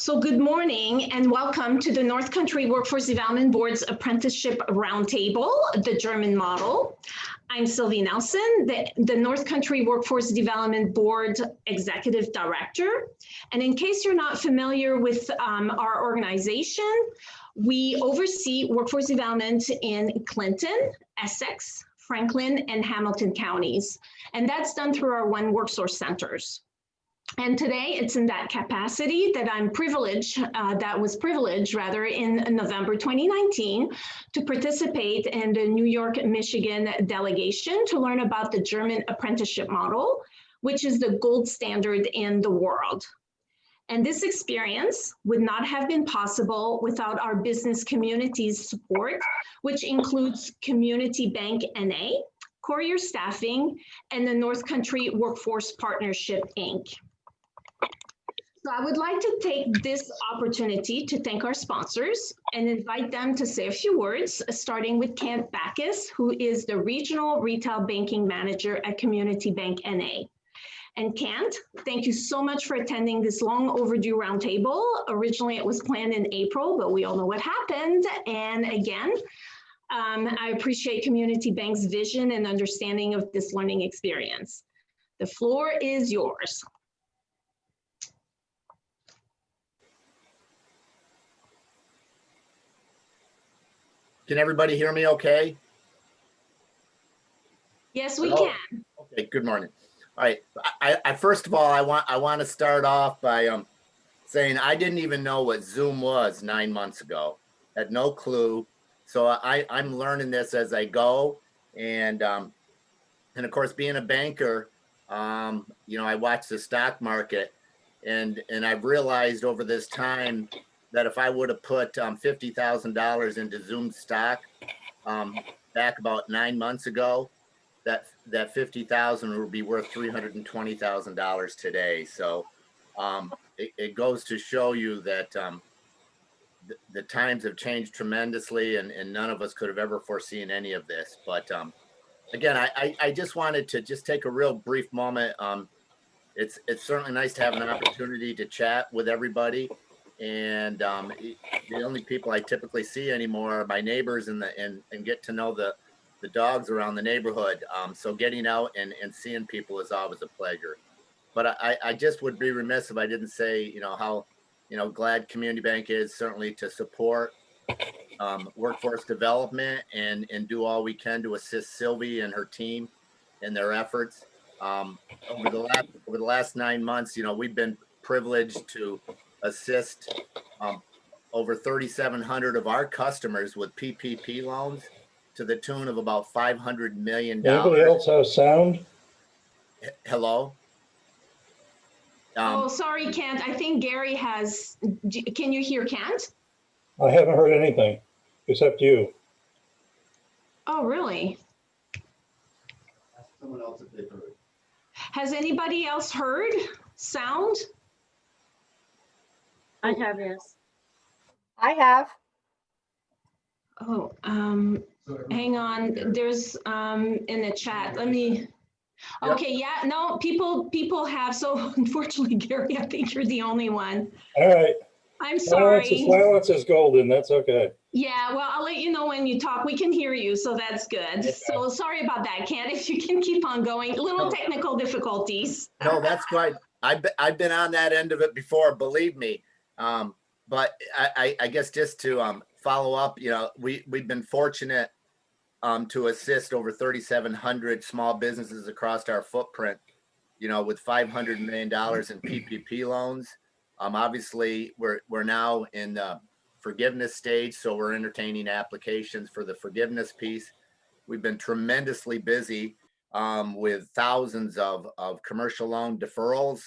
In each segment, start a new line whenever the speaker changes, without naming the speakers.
So good morning and welcome to the North Country Workforce Development Board's Apprenticeship Roundtable, the German model. I'm Sylvie Nelson, the North Country Workforce Development Board Executive Director. And in case you're not familiar with our organization, we oversee workforce development in Clinton, Essex, Franklin, and Hamilton counties. And that's done through our One WorkSource centers. And today it's in that capacity that I'm privileged, rather, in November 2019 to participate in the New York, Michigan delegation to learn about the German apprenticeship model, which is the gold standard in the world. And this experience would not have been possible without our business community's support, which includes Community Bank NA, Courier Staffing, and the North Country Workforce Partnership, Inc. So I would like to take this opportunity to thank our sponsors and invite them to say a few words, starting with Kent Backus, who is the Regional Retail Banking Manager at Community Bank NA. And Kent, thank you so much for attending this long overdue roundtable. Originally it was planned in April, but we all know what happened. And again, I appreciate Community Bank's vision and understanding of this learning experience. The floor is yours.
Can everybody hear me okay?
Yes, we can.
Okay, good morning. All right, I first of all, I want to start off by saying I didn't even know what Zoom was 9 months ago. Had no clue. So I'm learning this as I go. And of course, being a banker, I watch the stock market and I've realized over this time that if I would have put $50,000 into Zoom stock back about 9 months ago, that 50,000 would be worth $320,000 today. So it goes to show you that the times have changed tremendously, and none of us could have ever foreseen any of this. But again, I just wanted to just take a real brief moment. It's certainly nice to have an opportunity to chat with everybody. And the only people I typically see anymore are my neighbors and get to know the dogs around the neighborhood. So getting out and seeing people is always a pleasure. But I just would be remiss if I didn't say, how, glad Community Bank is certainly to support workforce development and do all we can to assist Sylvie and her team in their efforts. Over the last 9 months, we've been privileged to assist over 3,700 of our customers with PPP loans to the tune of about $500 million.
Anybody else have sound?
Hello?
Oh, sorry, Kent. I think Gary has, can you hear Kent?
I haven't heard anything except you.
Oh, really?
Ask someone else if they've heard.
Has anybody else heard sound?
I have, yes.
I have.
Oh, hang on. There's in the chat. Let me. Okay, yeah, no, people have. So unfortunately, Gary, I think you're the only one.
All right.
I'm sorry.
Silence is golden. That's okay.
Yeah, well, I'll let you know when you talk. We can hear you, so that's good. Okay. So sorry about that, Kent. If you can keep on going. Little technical difficulties.
No, that's quite. I've been on that end of it before. Believe me. But I guess just to follow up, we've been fortunate to assist over 3,700 small businesses across our footprint, with $500 million in PPP loans. Obviously, we're now in the forgiveness stage, so we're entertaining applications for the forgiveness piece. We've been tremendously busy with thousands of commercial loan deferrals,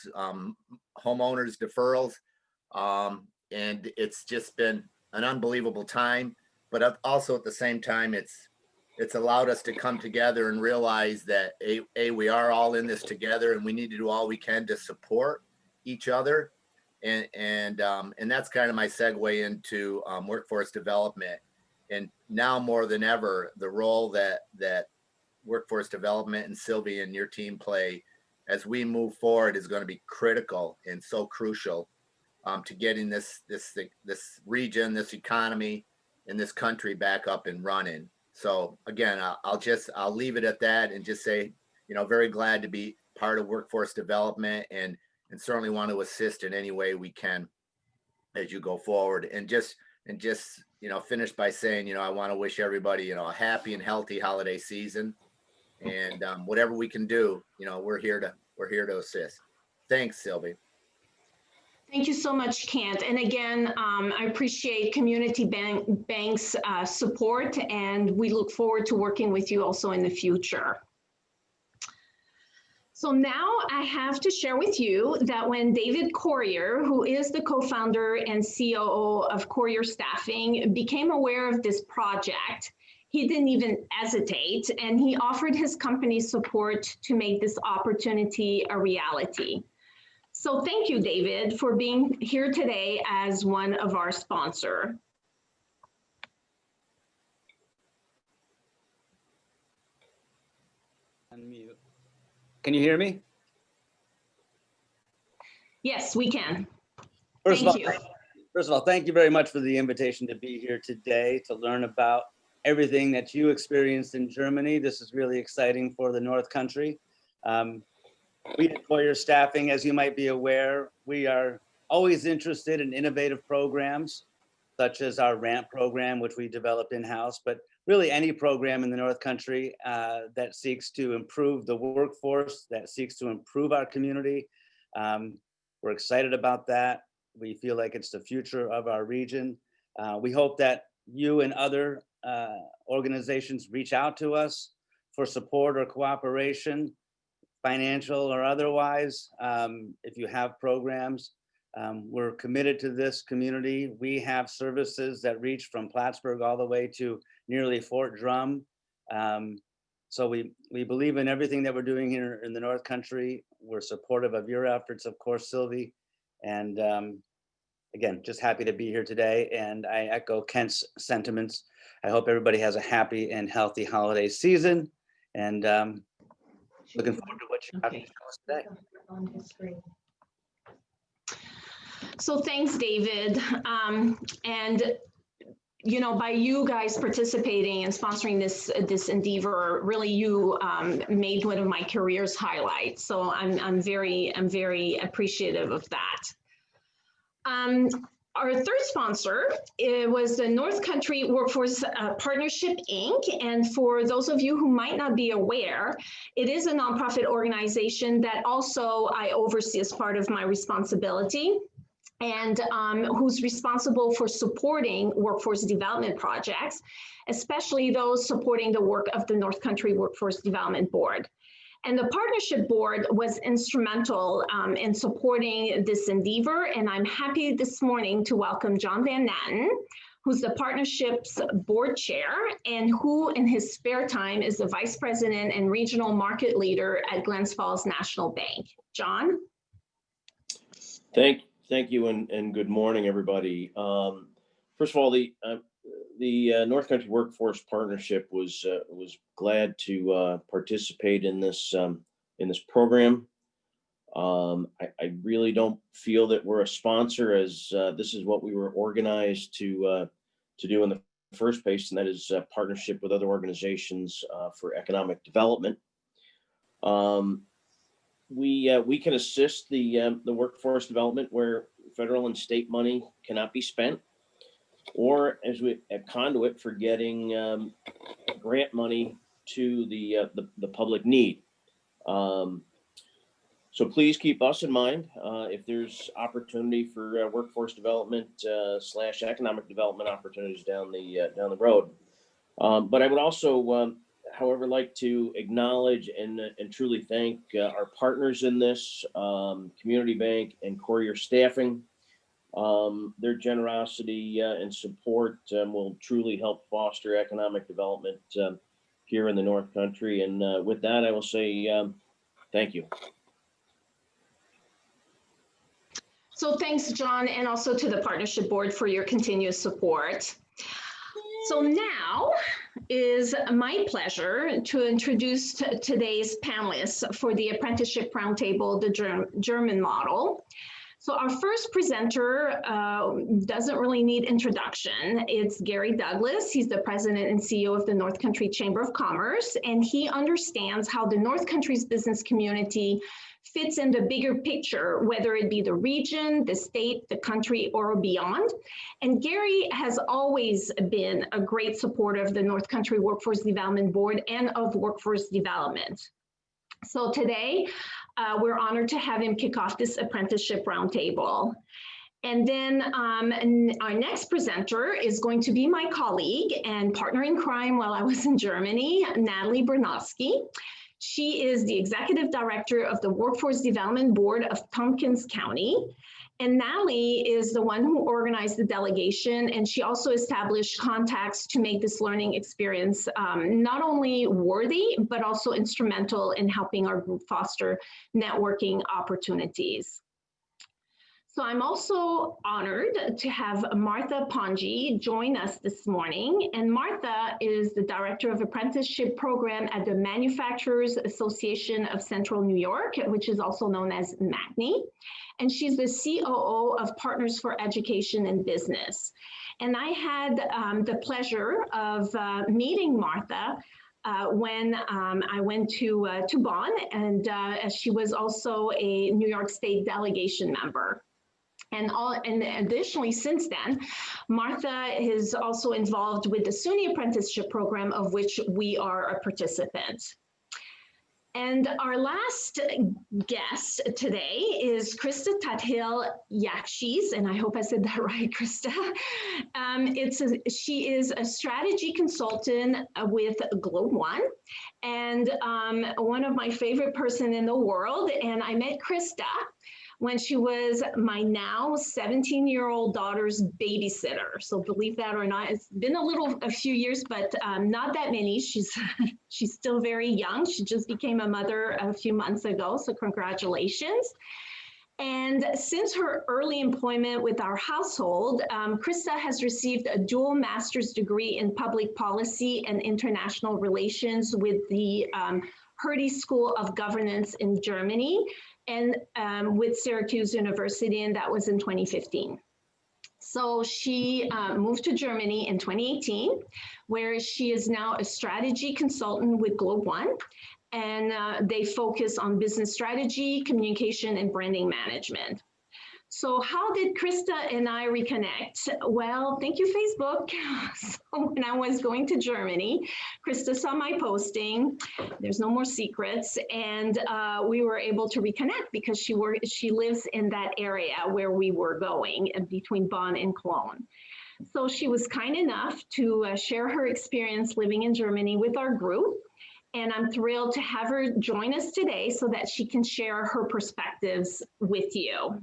homeowners deferrals. And it's just been an unbelievable time, but also at the same time, it's allowed us to come together and realize that we are all in this together, and we need to do all we can to support each other. And that's kind of my segue into workforce development. And now more than ever, the role that workforce development and Sylvie and your team play as we move forward is going to be critical and so crucial. to getting this region, this economy, and this country back up and running. So again, I'll leave it at that and just say, very glad to be part of workforce development and certainly want to assist in any way we can as you go forward. And just finish by saying, I want to wish everybody, a happy and healthy holiday season. And whatever we can do, we're here to assist. Thanks, Sylvie.
Thank you so much, Kent. And again, I appreciate Community Bank's support, and we look forward to working with you also in the future. So now I have to share with you that when David Courier, who is the co-founder and COO of Courier Staffing, became aware of this project, he didn't even hesitate, and he offered his company support to make this opportunity a reality. So thank you, David, for being here today as one of our sponsors.
Unmute. Can you hear me?
Yes, we can.
First
Thank you.
First of all, thank you very much for the invitation to be here today to learn about everything that you experienced in Germany. This is really exciting for the North Country. We at Courier Staffing, as you might be aware, we are always interested in innovative programs, such as our RAMP program, which we developed in-house, but really any program in the North Country that seeks to improve the workforce, that seeks to improve our community. We're excited about that. We feel like it's the future of our region. We hope that you and other organizations reach out to us for support or cooperation, financial or otherwise. If you have programs, we're committed to this community. We have services that reach from Plattsburgh all the way to nearly Fort Drum. So we believe in everything that we're doing here in the North Country. We're supportive of your efforts, of course, Sylvie. And again, just happy to be here today. And I echo Kent's sentiments. I hope everybody has a happy and healthy holiday season. And looking forward to what you have to show us today.
So thanks, David. And by you guys participating and sponsoring this endeavor, really you made one of my career's highlights. So I'm very appreciative of that. Our third sponsor was the North Country Workforce Partnership, Inc. And for those of you who might not be aware, it is a nonprofit organization that also I oversee as part of my responsibility, and who's responsible for supporting workforce development projects, especially those supporting the work of the North Country Workforce Development Board. And the partnership board was instrumental in supporting this endeavor. And I'm happy this morning to welcome John Van Natten, who's the partnership's board chair and who in his spare time is the vice president and regional market leader at Glens Falls National Bank. John?
Thank you and good morning, everybody. First of all, the North Country Workforce Partnership was glad to participate in this program. I really don't feel that we're a sponsor, as this is what we were organized to do in the first place, and that is a partnership with other organizations for economic development. We can assist the workforce development where federal and state money cannot be spent, or as a conduit for getting grant money to the public need. So please keep us in mind if there's opportunity for workforce development / economic development opportunities down the road. But I would also, however, like to acknowledge and truly thank our partners in this, Community Bank and Courier Staffing. Their generosity and support will truly help foster economic development here in the North Country. And with that, I will say thank you.
So thanks, John, and also to the partnership board for your continuous support. So now is my pleasure to introduce today's panelists for the Apprenticeship Roundtable, the German model. So our first presenter doesn't really need introduction. It's Gary Douglas. He's the president and CEO of the North Country Chamber of Commerce, and he understands how the North Country's business community fits in the bigger picture, whether it be the region, the state, the country, or beyond. And Gary has always been a great supporter of the North Country Workforce Development Board and of workforce development. So today, we're honored to have him kick off this apprenticeship roundtable. And then our next presenter is going to be my colleague and partner in crime while I was in Germany, Natalie Bernowski. She is the executive director of the Workforce Development Board of Tompkins County. And Natalie is the one who organized the delegation, and she also established contacts to make this learning experience not only worthy, but also instrumental in helping our group foster networking opportunities. So I'm also honored to have Martha Ponji join us this morning. And Martha is the Director of Apprenticeship Program at the Manufacturers Association of Central New York, which is also known as MACNY. And she's the COO of Partners for Education and Business. And I had the pleasure of meeting Martha when I went to Bonn, and she was also a New York State delegation member. And additionally, since then, Martha is also involved with the SUNY apprenticeship program, of which we are a participant. And our last guest today is Krista Tathil-Yakshis, and I hope I said that right, Krista. She is a strategy consultant with Globe One, and one of my favorite person in the world. And I met Krista when she was my now 17-year-old daughter's babysitter. So believe that or not, it's been a few years, but not that many. She's still very young. She just became a mother a few months ago, so congratulations. And since her early employment with our household, Krista has received a dual master's degree in public policy and international relations with the Hertie School of Governance in Germany, and with Syracuse University, and that was in 2015. So she moved to Germany in 2018, where she is now a strategy consultant with Globe One, and they focus on business strategy, communication, and branding management. So how did Krista and I reconnect? Well, thank you, Facebook. So when I was going to Germany, Krista saw my posting, there's no more secrets, and we were able to reconnect because she lives in that area where we were going, between Bonn and Cologne. So she was kind enough to share her experience living in Germany with our group, and I'm thrilled to have her join us today so that she can share her perspectives with you.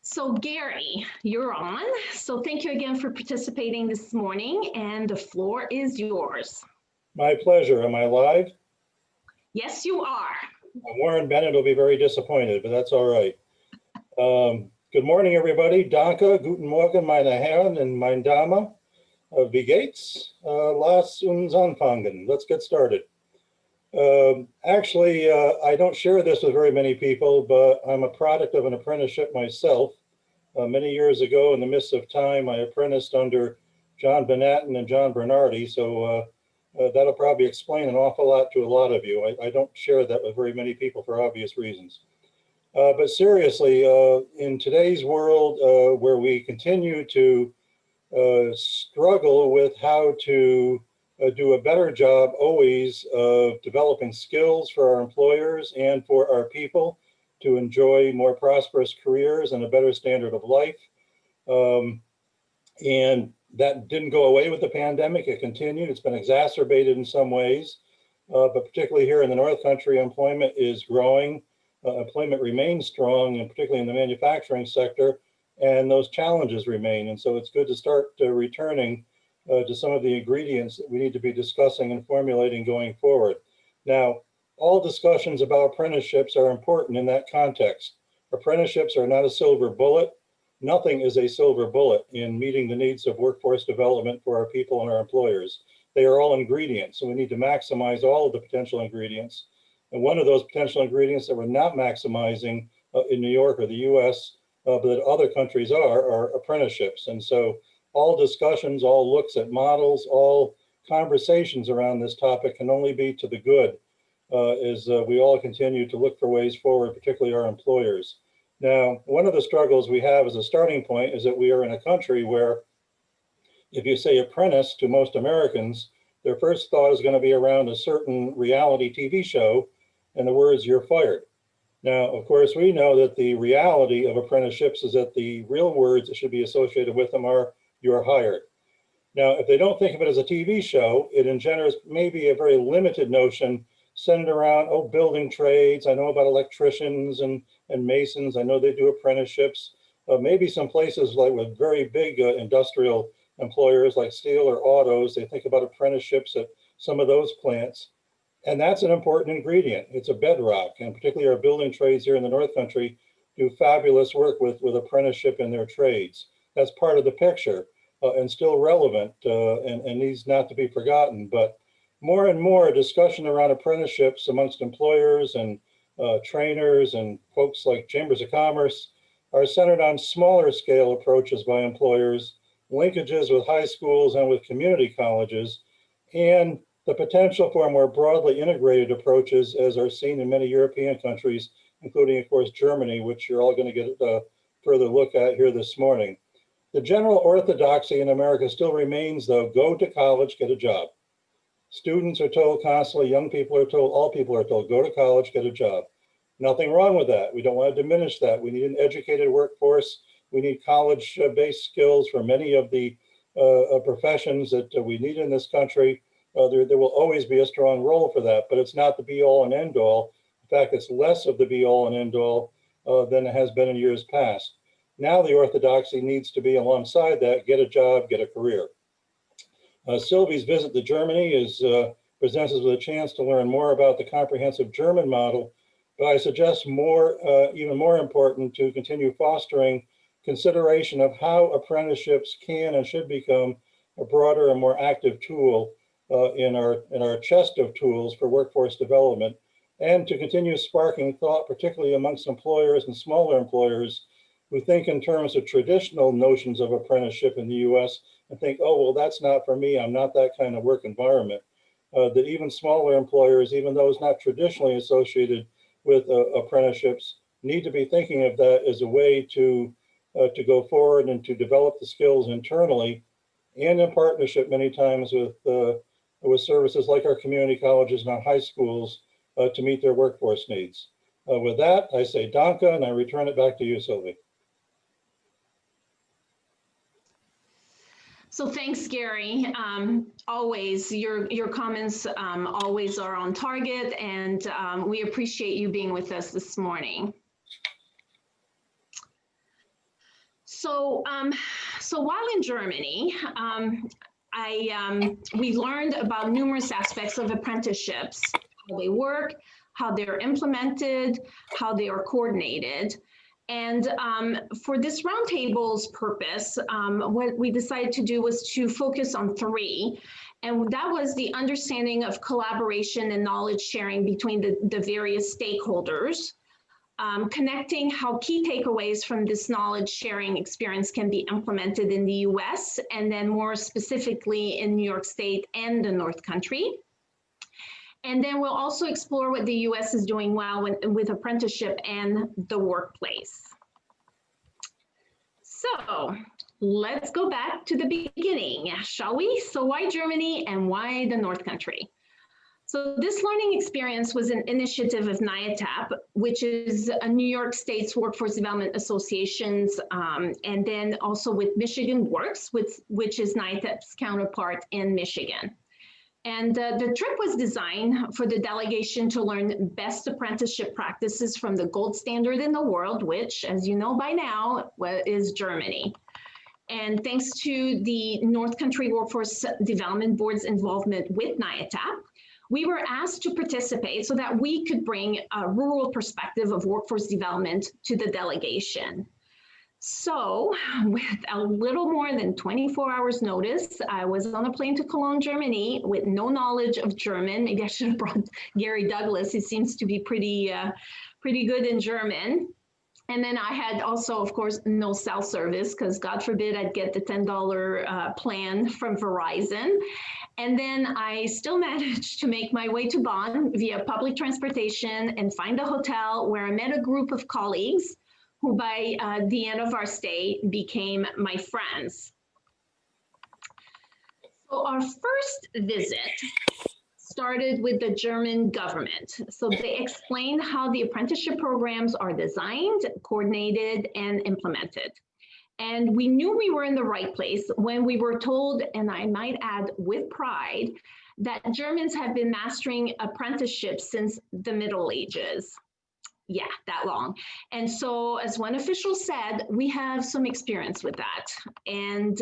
So Gary, you're on. So thank you again for participating this morning, and the floor is yours.
My pleasure. Am I live?
Yes, you are.
Warren Bennett will be very disappointed, but that's all right. Good morning, everybody. Danke, guten Morgen, meine Herren and meine Damen. Wie geht's? Lass uns anfangen. Let's get started. Actually, I don't share this with very many people, but I'm a product of an apprenticeship myself. Many years ago, in the midst of time, I apprenticed under John Benatin and John Bernardi, so that'll probably explain an awful lot to a lot of you. I don't share that with very many people for obvious reasons. But seriously, in today's world, where we continue to struggle with how to do a better job always of developing skills for our employers and for our people to enjoy more prosperous careers and a better standard of life. And that didn't go away with the pandemic. It continued. It's been exacerbated in some ways, but particularly here in the North Country, employment is growing. Employment remains strong, and particularly in the manufacturing sector, and those challenges remain. And so it's good to start returning to some of the ingredients that we need to be discussing and formulating going forward. Now, all discussions about apprenticeships are important in that context. Apprenticeships are not a silver bullet. Nothing is a silver bullet in meeting the needs of workforce development for our people and our employers. They are all ingredients, so we need to maximize all of the potential ingredients. And one of those potential ingredients that we're not maximizing in New York or the US, but that other countries are apprenticeships. And so all discussions, all looks at models, all conversations around this topic can only be to the good as we all continue to look for ways forward, particularly our employers. Now, one of the struggles we have as a starting point is that we are in a country where if you say apprentice to most Americans, their first thought is going to be around a certain reality TV show and the words, "you're fired." Now, of course, we know that the reality of apprenticeships is that the real words that should be associated with them are, "you're hired." Now, if they don't think of it as a TV show, it engenders maybe a very limited notion centered around, oh, building trades. I know about electricians and masons. I know they do apprenticeships. Maybe some places like with very big industrial employers like steel or autos, they think about apprenticeships at some of those plants. And that's an important ingredient. It's a bedrock, and particularly our building trades here in the North Country do fabulous work with apprenticeship in their trades. That's part of the picture and still relevant and needs not to be forgotten. But more and more discussion around apprenticeships amongst employers and trainers and folks like chambers of commerce are centered on smaller scale approaches by employers, linkages with high schools and with community colleges, and the potential for more broadly integrated approaches as are seen in many European countries, including, of course, Germany, which you're all going to get a further look at here this morning. The general orthodoxy in America still remains, though, go to college, get a job. Students are told constantly, young people are told, all people are told, go to college, get a job. Nothing wrong with that. We don't want to diminish that. We need an educated workforce. We need college-based skills for many of the professions that we need in this country. There will always be a strong role for that, but it's not the be-all and end-all. In fact, it's less of the be-all and end-all than it has been in years past. Now the orthodoxy needs to be alongside that, get a job, get a career. Sylvie's visit to Germany presents us with a chance to learn more about the comprehensive German model, but I suggest even more important, to continue fostering consideration of how apprenticeships can and should become a broader and more active tool in our chest of tools for workforce development, and to continue sparking thought, particularly amongst employers and smaller employers who think in terms of traditional notions of apprenticeship in the US and think, oh, well, that's not for me. I'm not that kind of work environment. That even smaller employers, even those not traditionally associated with apprenticeships, need to be thinking of that as a way to go forward and to develop the skills internally and in partnership many times with services like our community colleges and our high schools to meet their workforce needs. With that, I say danke, and I return it back to you, Sylvie.
So thanks, Gary. Always, your comments always are on target, and we appreciate you being with us this morning. So, while in Germany, we learned about numerous aspects of apprenticeships, how they work, how they're implemented, how they are coordinated. And for this roundtable's purpose, what we decided to do was to focus on three. And that was the understanding of collaboration and knowledge sharing between the various stakeholders, connecting how key takeaways from this knowledge sharing experience can be implemented in the US, and then more specifically in New York State and the North Country. And then we'll also explore what the US is doing well with apprenticeship and the workplace. So let's go back to the beginning, shall we? So why Germany and why the North Country? So this learning experience was an initiative of NIATAP, which is a New York State's Workforce Development Associations, and then also with Michigan Works, which is NIATAP's counterpart in Michigan. And the trip was designed for the delegation to learn best apprenticeship practices from the gold standard in the world, which, as you know by now, is Germany. And thanks to the North Country Workforce Development Board's involvement with NIATAP, we were asked to participate so that we could bring a rural perspective of workforce development to the delegation. So with a little more than 24 hours notice, I was on a plane to Cologne, Germany with no knowledge of German. Maybe I should have brought Gary Douglas. He seems to be pretty good in German. And then I had also, of course, no cell service because God forbid I'd get the $10 plan from Verizon. And then I still managed to make my way to Bonn via public transportation and find a hotel where I met a group of colleagues who by the end of our stay became my friends. So our first visit started with the German government. So they explained how the apprenticeship programs are designed, coordinated, and implemented. And we knew we were in the right place when we were told, and I might add with pride, that Germans have been mastering apprenticeships since the Middle Ages. Yeah, that long. And so as one official said, we have some experience with that. And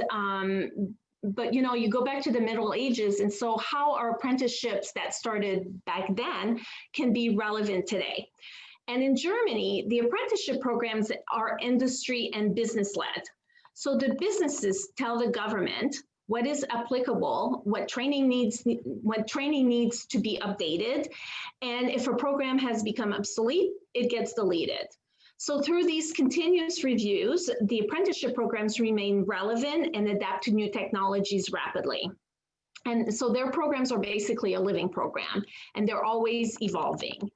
but you know, you go back to the Middle Ages, and so how our apprenticeships that started back then can be relevant today. And in Germany, the apprenticeship programs are industry and business led. So the businesses tell the government what is applicable, what training needs to be updated, and if a program has become obsolete, it gets deleted. So through these continuous reviews, the apprenticeship programs remain relevant and adapt to new technologies rapidly. And so their programs are basically a living program, and they're always evolving.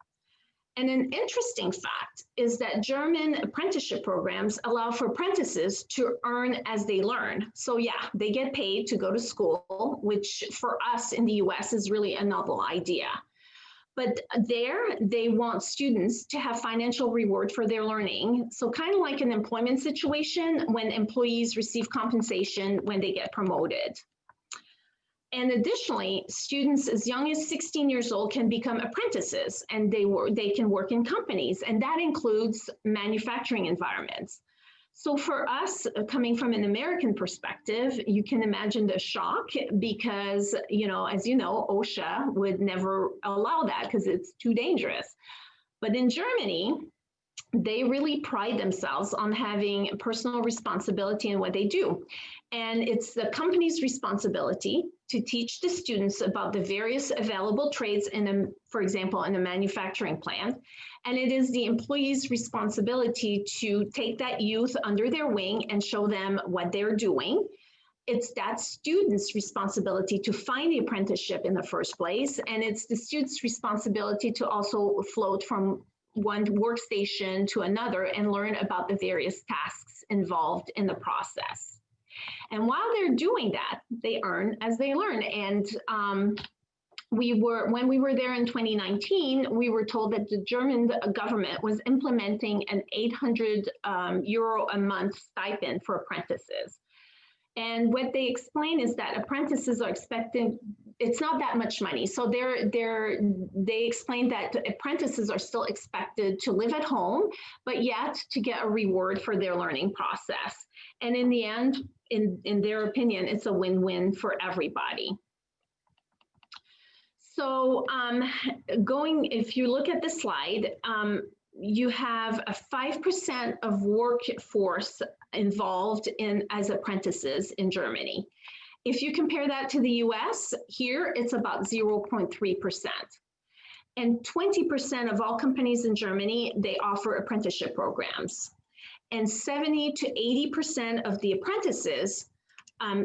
And an interesting fact is that German apprenticeship programs allow for apprentices to earn as they learn. So yeah, they get paid to go to school, which for us in the US is really a novel idea. But there, they want students to have financial reward for their learning. So kind of like an employment situation when employees receive compensation when they get promoted. And additionally, students as young as 16 years old can become apprentices, and they can work in companies, and that includes manufacturing environments. So for us, coming from an American perspective, you can imagine the shock because, you know, as you know, OSHA would never allow that because it's too dangerous. But in Germany, they really pride themselves on having personal responsibility in what they do. And it's the company's responsibility to teach the students about the various available trades for example, in a manufacturing plant. And it is the employee's responsibility to take that youth under their wing and show them what they're doing. It's that student's responsibility to find the apprenticeship in the first place. And it's the student's responsibility to also float from one workstation to another and learn about the various tasks involved in the process. And while they're doing that, they earn as they learn. And when we were there in 2019, we were told that the German government was implementing an 800 euro a month stipend for apprentices. And what they explain is that apprentices are expecting, it's not that much money. So they explain that apprentices are still expected to live at home, but yet to get a reward for their learning process. And in the end, in their opinion, it's a win-win for everybody. So if you look at the slide, you have a 5% of workforce involved as apprentices in Germany. If you compare that to the US, here it's about 0.3%. And 20% of all companies in Germany, they offer apprenticeship programs. And 70 to 80% of the apprentices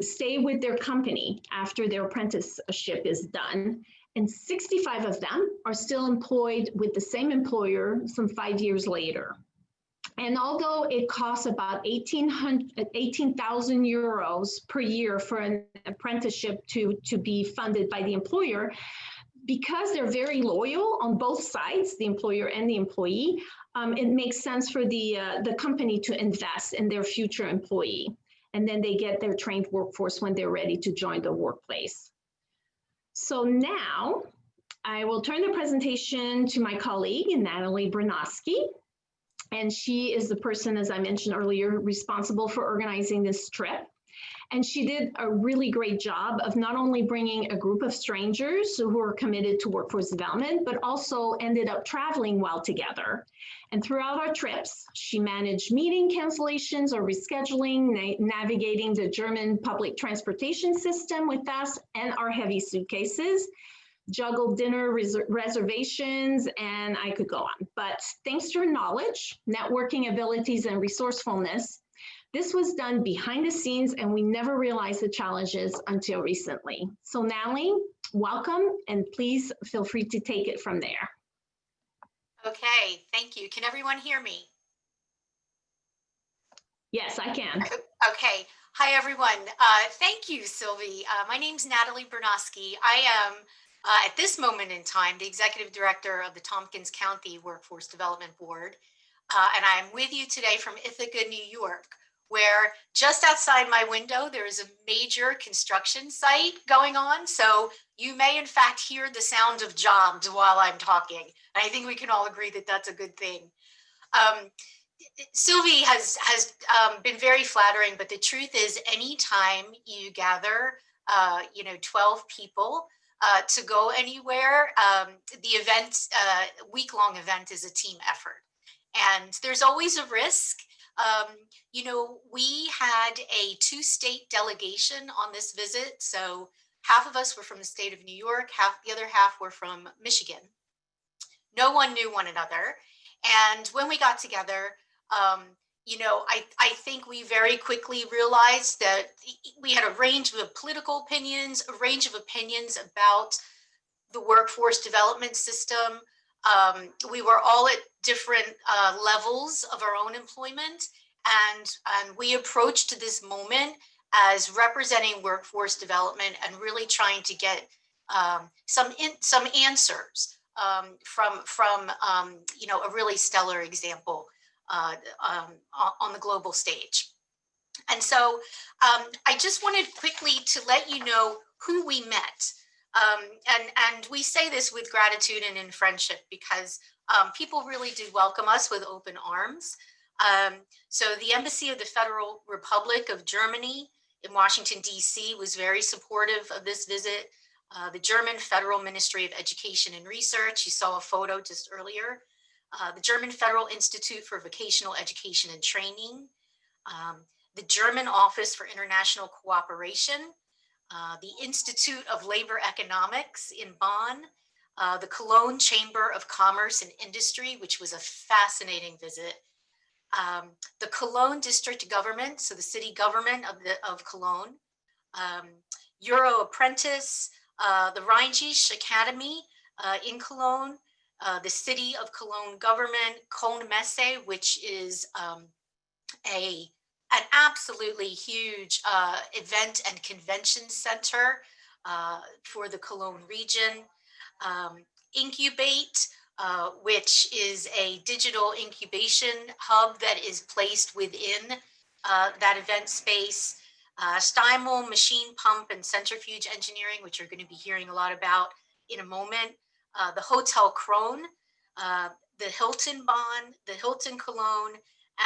stay with their company after their apprenticeship is done. And 65 of them are still employed with the same employer some 5 years later. And although it costs about 18,000 euros per year for an apprenticeship to be funded by the employer, because they're very loyal on both sides, the employer and the employee, it makes sense for the company to invest in their future employee. And then they get their trained workforce when they're ready to join the workplace. So now I will turn the presentation to my colleague, Natalie Brunowski. And she is the person, as I mentioned earlier, responsible for organizing this trip. And she did a really great job of not only bringing a group of strangers who are committed to workforce development, but also ended up traveling well together. And throughout our trips, she managed meeting cancellations or rescheduling, navigating the German public transportation system with us and our heavy suitcases, juggle dinner reservations, and I could go on. But thanks to her knowledge, networking abilities, and resourcefulness, this was done behind the scenes, and we never realized the challenges until recently. So Natalie, welcome, and please feel free to take it from there.
Okay, thank you. Can everyone hear me?
Yes, I can.
Okay. Hi, everyone. Thank you, Sylvie. My name's Natalie Bernosky. I am, at this moment in time, the Executive Director of the Tompkins County Workforce Development Board. And I'm with you today from Ithaca, New York, where just outside my window, there is a major construction site going on. So you may, in fact, hear the sound of jobs while I'm talking. And I think we can all agree that that's a good thing. Sylvie has been very flattering, but the truth is, anytime you gather, 12 people to go anywhere, the event, week-long event, is a team effort, and there's always a risk. We had a 2-state delegation on this visit, so half of us were from the state of New York, the other half were from Michigan. No one knew one another, and when we got together, I think we very quickly realized that we had a range of political opinions, a range of opinions about the workforce development system. We were all at different levels of our own employment, and we approached this moment as representing workforce development and really trying to get some answers from a really stellar example on the global stage. And so I just wanted quickly to let you know who we met. And we say this with gratitude and in friendship, because people really do welcome us with open arms. So the Embassy of the Federal Republic of Germany in Washington, D.C. was very supportive of this visit. The German Federal Ministry of Education and Research, you saw a photo just earlier. The German Federal Institute for Vocational Education and Training, the German Office for International Cooperation, the Institute of Labor Economics in Bonn, the Cologne Chamber of Commerce and Industry, which was a fascinating visit, the Cologne District Government, so the city government of Cologne, Euro Apprentice, the Rheingisch Academy in Cologne, the City of Cologne government, Cologne Messe, which is an absolutely huge event and convention center for the Cologne region, Incubate, which is a digital incubation hub that is placed within that event space, Stymel Machine Pump and Centrifuge Engineering, which you're going to be hearing a lot about in a moment, the Hotel Krone, the Hilton Bonn, the Hilton Cologne,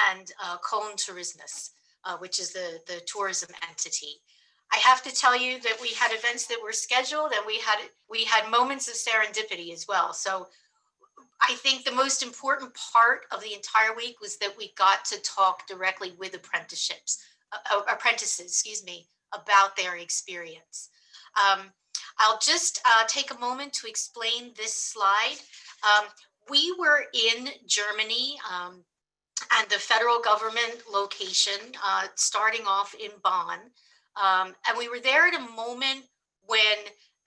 and Cologne Tourismus, which is the tourism entity. I have to tell you that we had events that were scheduled, and we had moments of serendipity as well. So I think the most important part of the entire week was that we got to talk directly with apprentices, about their experience. I'll just take a moment to explain this slide. We were in Germany and the federal government location, starting off in Bonn. And we were there at a moment when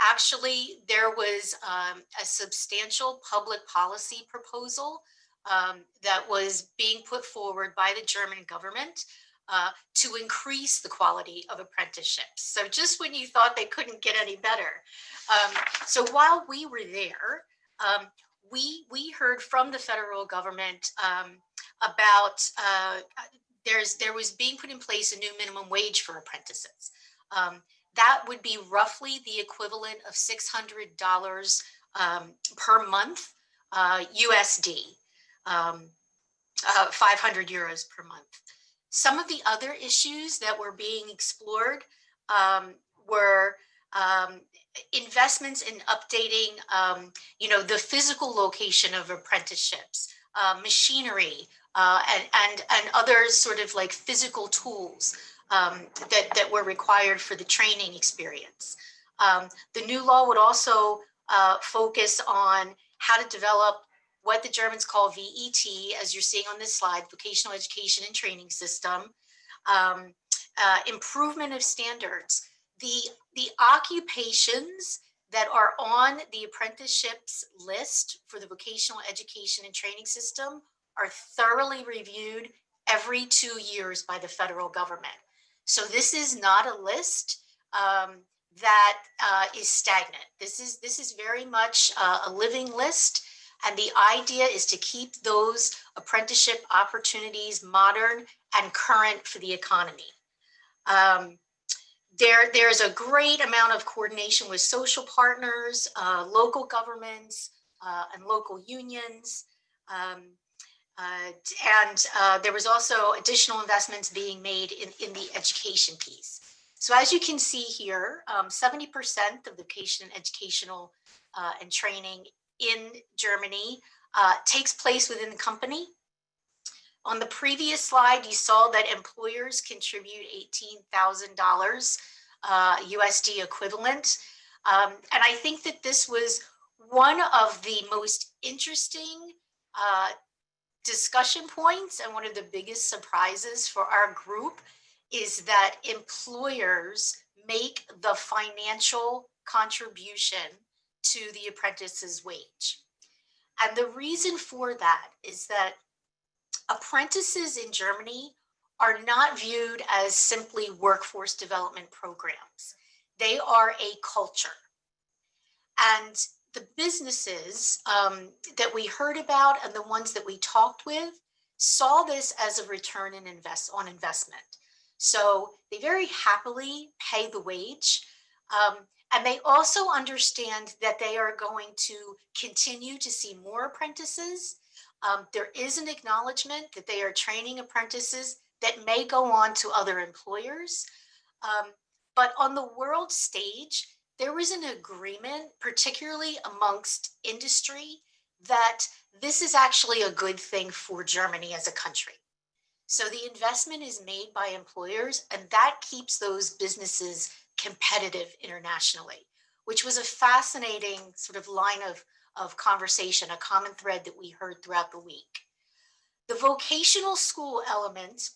actually there was a substantial public policy proposal that was being put forward by the German government to increase the quality of apprenticeships. So just when you thought they couldn't get any better. So while we were there, we heard from the federal government about there was being put in place a new minimum wage for apprentices. That would be roughly the equivalent of $600 per month USD, 500 euros per month. Some of the other issues that were being explored were investments in updating, the physical location of apprenticeships, machinery, and other sort of like physical tools that were required for the training experience. The new law would also focus on how to develop what the Germans call VET, as you're seeing on this slide, Vocational Education and Training System, improvement of standards. The occupations that are on the apprenticeships list for the Vocational Education and Training System are thoroughly reviewed every 2 years by the federal government. So this is not a list that is stagnant. This is very much a living list. And the idea is to keep those apprenticeship opportunities modern and current for the economy. There's a great amount of coordination with social partners, local governments, and local unions. There was also additional investments being made in the education piece. So as you can see here, 70% of the vocation and educational and training in Germany takes place within the company. On the previous slide, you saw that employers contribute $18,000 USD equivalent. And I think that this was one of the most interesting discussion points, and one of the biggest surprises for our group is that employers make the financial contribution to the apprentice's wage. And the reason for that is that apprentices in Germany are not viewed as simply workforce development programs. They are a culture. And the businesses that we heard about and the ones that we talked with saw this as a return on investment. So they very happily pay the wage. And they also understand that they are going to continue to see more apprentices. There is an acknowledgement that they are training apprentices that may go on to other employers. But on the world stage, there was an agreement, particularly amongst industry, that this is actually a good thing for Germany as a country. So the investment is made by employers, and that keeps those businesses competitive internationally, which was a fascinating sort of line of conversation, a common thread that we heard throughout the week. The vocational school element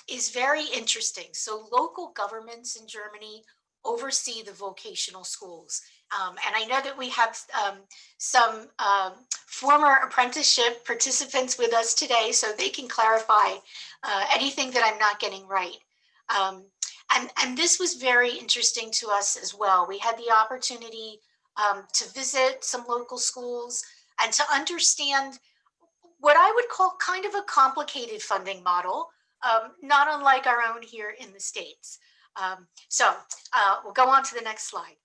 is very interesting. So local governments in Germany oversee the vocational schools. And I know that we have some former apprenticeship participants with us today, so they can clarify anything that I'm not getting right. And this was very interesting to us as well. We had the opportunity to visit some local schools and to understand what I would call kind of a complicated funding model, not unlike our own here in the States. So we'll go on to the next slide.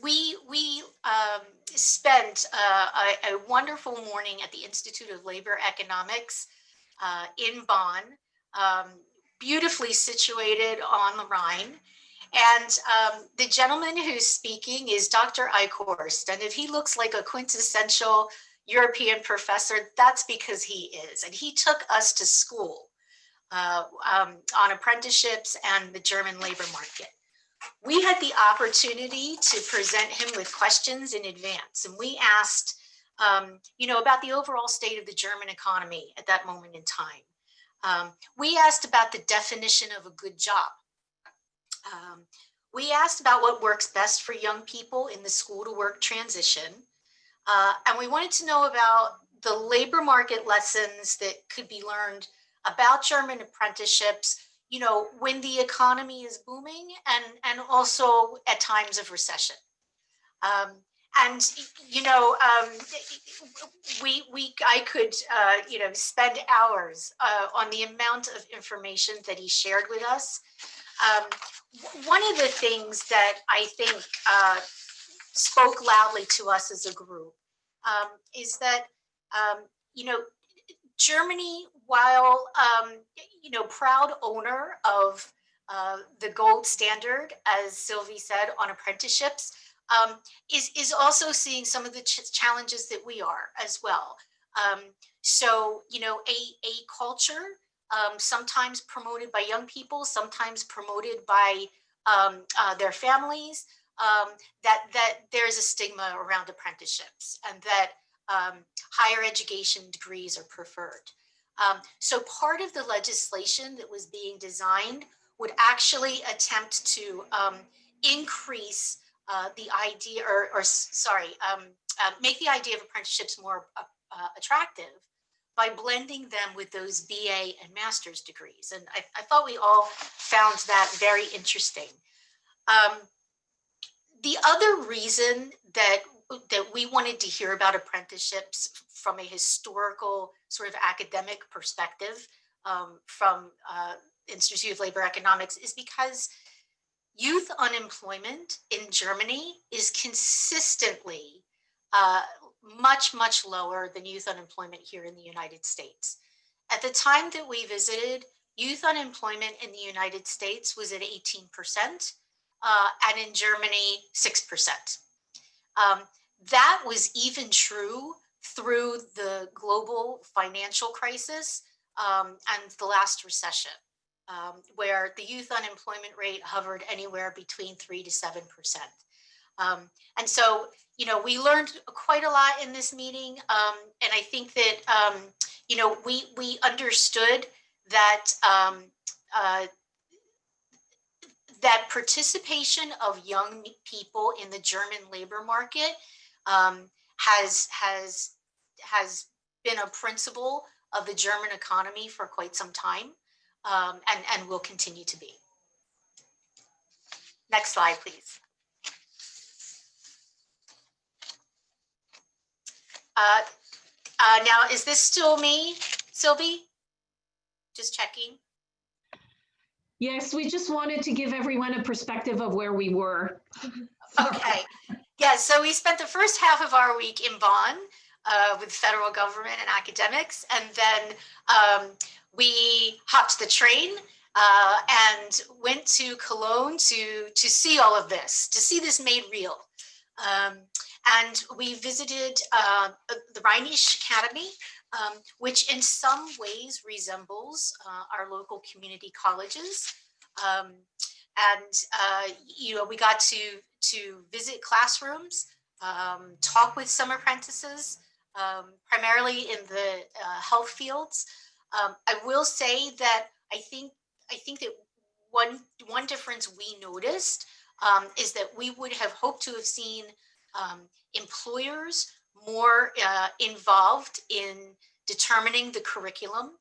We spent a wonderful morning at the Institute of Labor Economics in Bonn, beautifully situated on the Rhine. And the gentleman who's speaking is Dr. Eichhorst. And if he looks like a quintessential European professor, that's because he is. And he took us to school on apprenticeships and the German labor market. We had the opportunity to present him with questions in advance. And we asked, about the overall state of the German economy at that moment in time. We asked about the definition of a good job. We asked about what works best for young people in the school to work transition. And we wanted to know about the labor market lessons that could be learned about German apprenticeships, when the economy is booming and also at times of recession. I could, spend hours on the amount of information that he shared with us. One of the things that I think spoke loudly to us as a group is that, Germany, while, proud owner of the gold standard, as Sylvie said, on apprenticeships, is also seeing some of the challenges that we are as well. A culture sometimes promoted by young people, sometimes promoted by their families, that there's a stigma around apprenticeships and that higher education degrees are preferred. So part of the legislation that was being designed would actually attempt to increase the idea, make the idea of apprenticeships more attractive by blending them with those BA and master's degrees. And I thought we all found that very interesting. The other reason that we wanted to hear about apprenticeships from a historical sort of academic perspective from Institute of Labor Economics is because youth unemployment in Germany is consistently much, much lower than youth unemployment here in the United States. At the time that we visited, youth unemployment in the United States was at 18%, and in Germany, 6%. That was even true through the global financial crisis and the last recession, where the youth unemployment rate hovered anywhere between 3 to 7%. And so, you know, we learned quite a lot in this meeting. And I think that, you know, we understood that that participation of young people in the German labor market has been a principle of the German economy for quite some time, and will continue to be. Next slide, please. Now, is this still me, Sylvie? Just checking.
Yes, we just wanted to give everyone a perspective of where we were.
Okay. Yeah, so we spent the first half of our week in Bonn with federal government and academics, and then we hopped the train and went to Cologne to see all of this, to see this made real. And we visited the Rheinische Academy, which in some ways resembles our local community colleges. You know, we got to visit classrooms, talk with some apprentices, primarily in the health fields. I will say that I think that one difference we noticed is that we would have hoped to have seen employers more involved in determining the curriculum.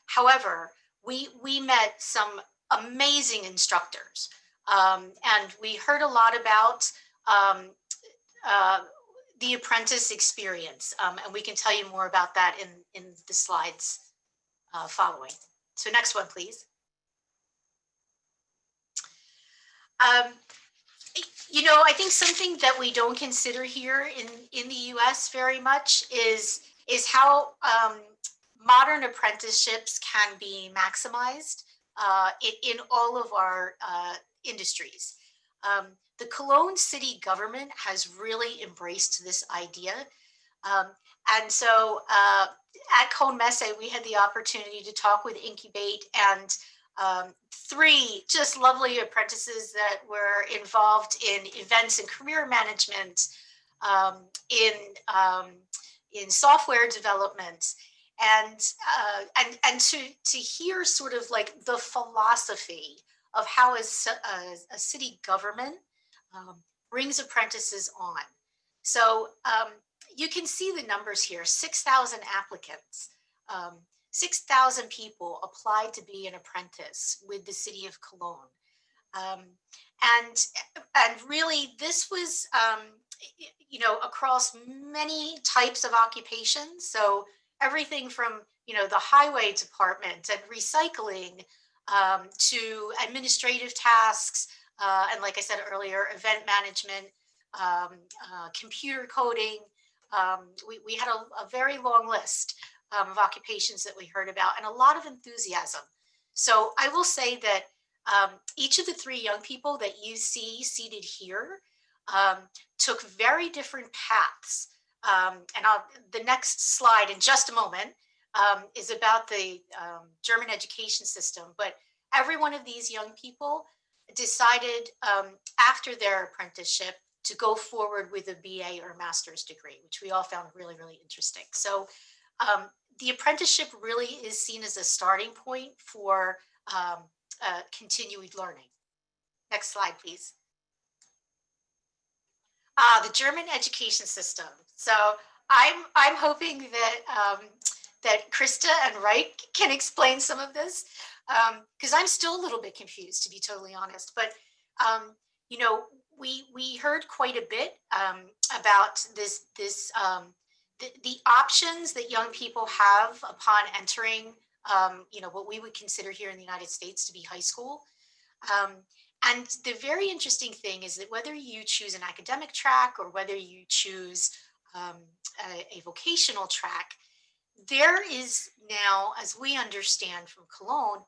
However, we met some amazing instructors, and we heard a lot about the apprentice experience, and we can tell you more about that in the slides following. So next one, please. You know, I think something that we don't consider here in the US very much is how modern apprenticeships can be maximized in all of our industries. The Cologne city government has really embraced this idea. And so at Cologne Messe, we had the opportunity to talk with Incubate and 3 just lovely apprentices that were involved in events and career management, in software development, and to hear sort of like the philosophy of how a city government brings apprentices on. So you can see the numbers here: 6,000 applicants. 6,000 people applied to be an apprentice with the city of Cologne. And really this was, you know, across many types of occupations. So everything from, you know, the highway department and recycling to administrative tasks. And like I said earlier, event management, computer coding. We had a very long list of occupations that we heard about, and a lot of enthusiasm. So I will say that each of the 3 young people that you see seated here took very different paths. And the next slide in just a moment is about the German education system. But every one of these young people decided after their apprenticeship to go forward with a BA or master's degree, which we all found really, really interesting. So the apprenticeship really is seen as a starting point for continued learning. Next slide, please. The German education system. So I'm hoping that that Krista and Reich can explain some of this, because I'm still a little bit confused, to be totally honest. But you know, we heard quite a bit about the options that young people have upon entering, you know, what we would consider here in the United States to be high school. And the very interesting thing is that whether you choose an academic track or whether you choose a vocational track, there is now, as we understand from Cologne,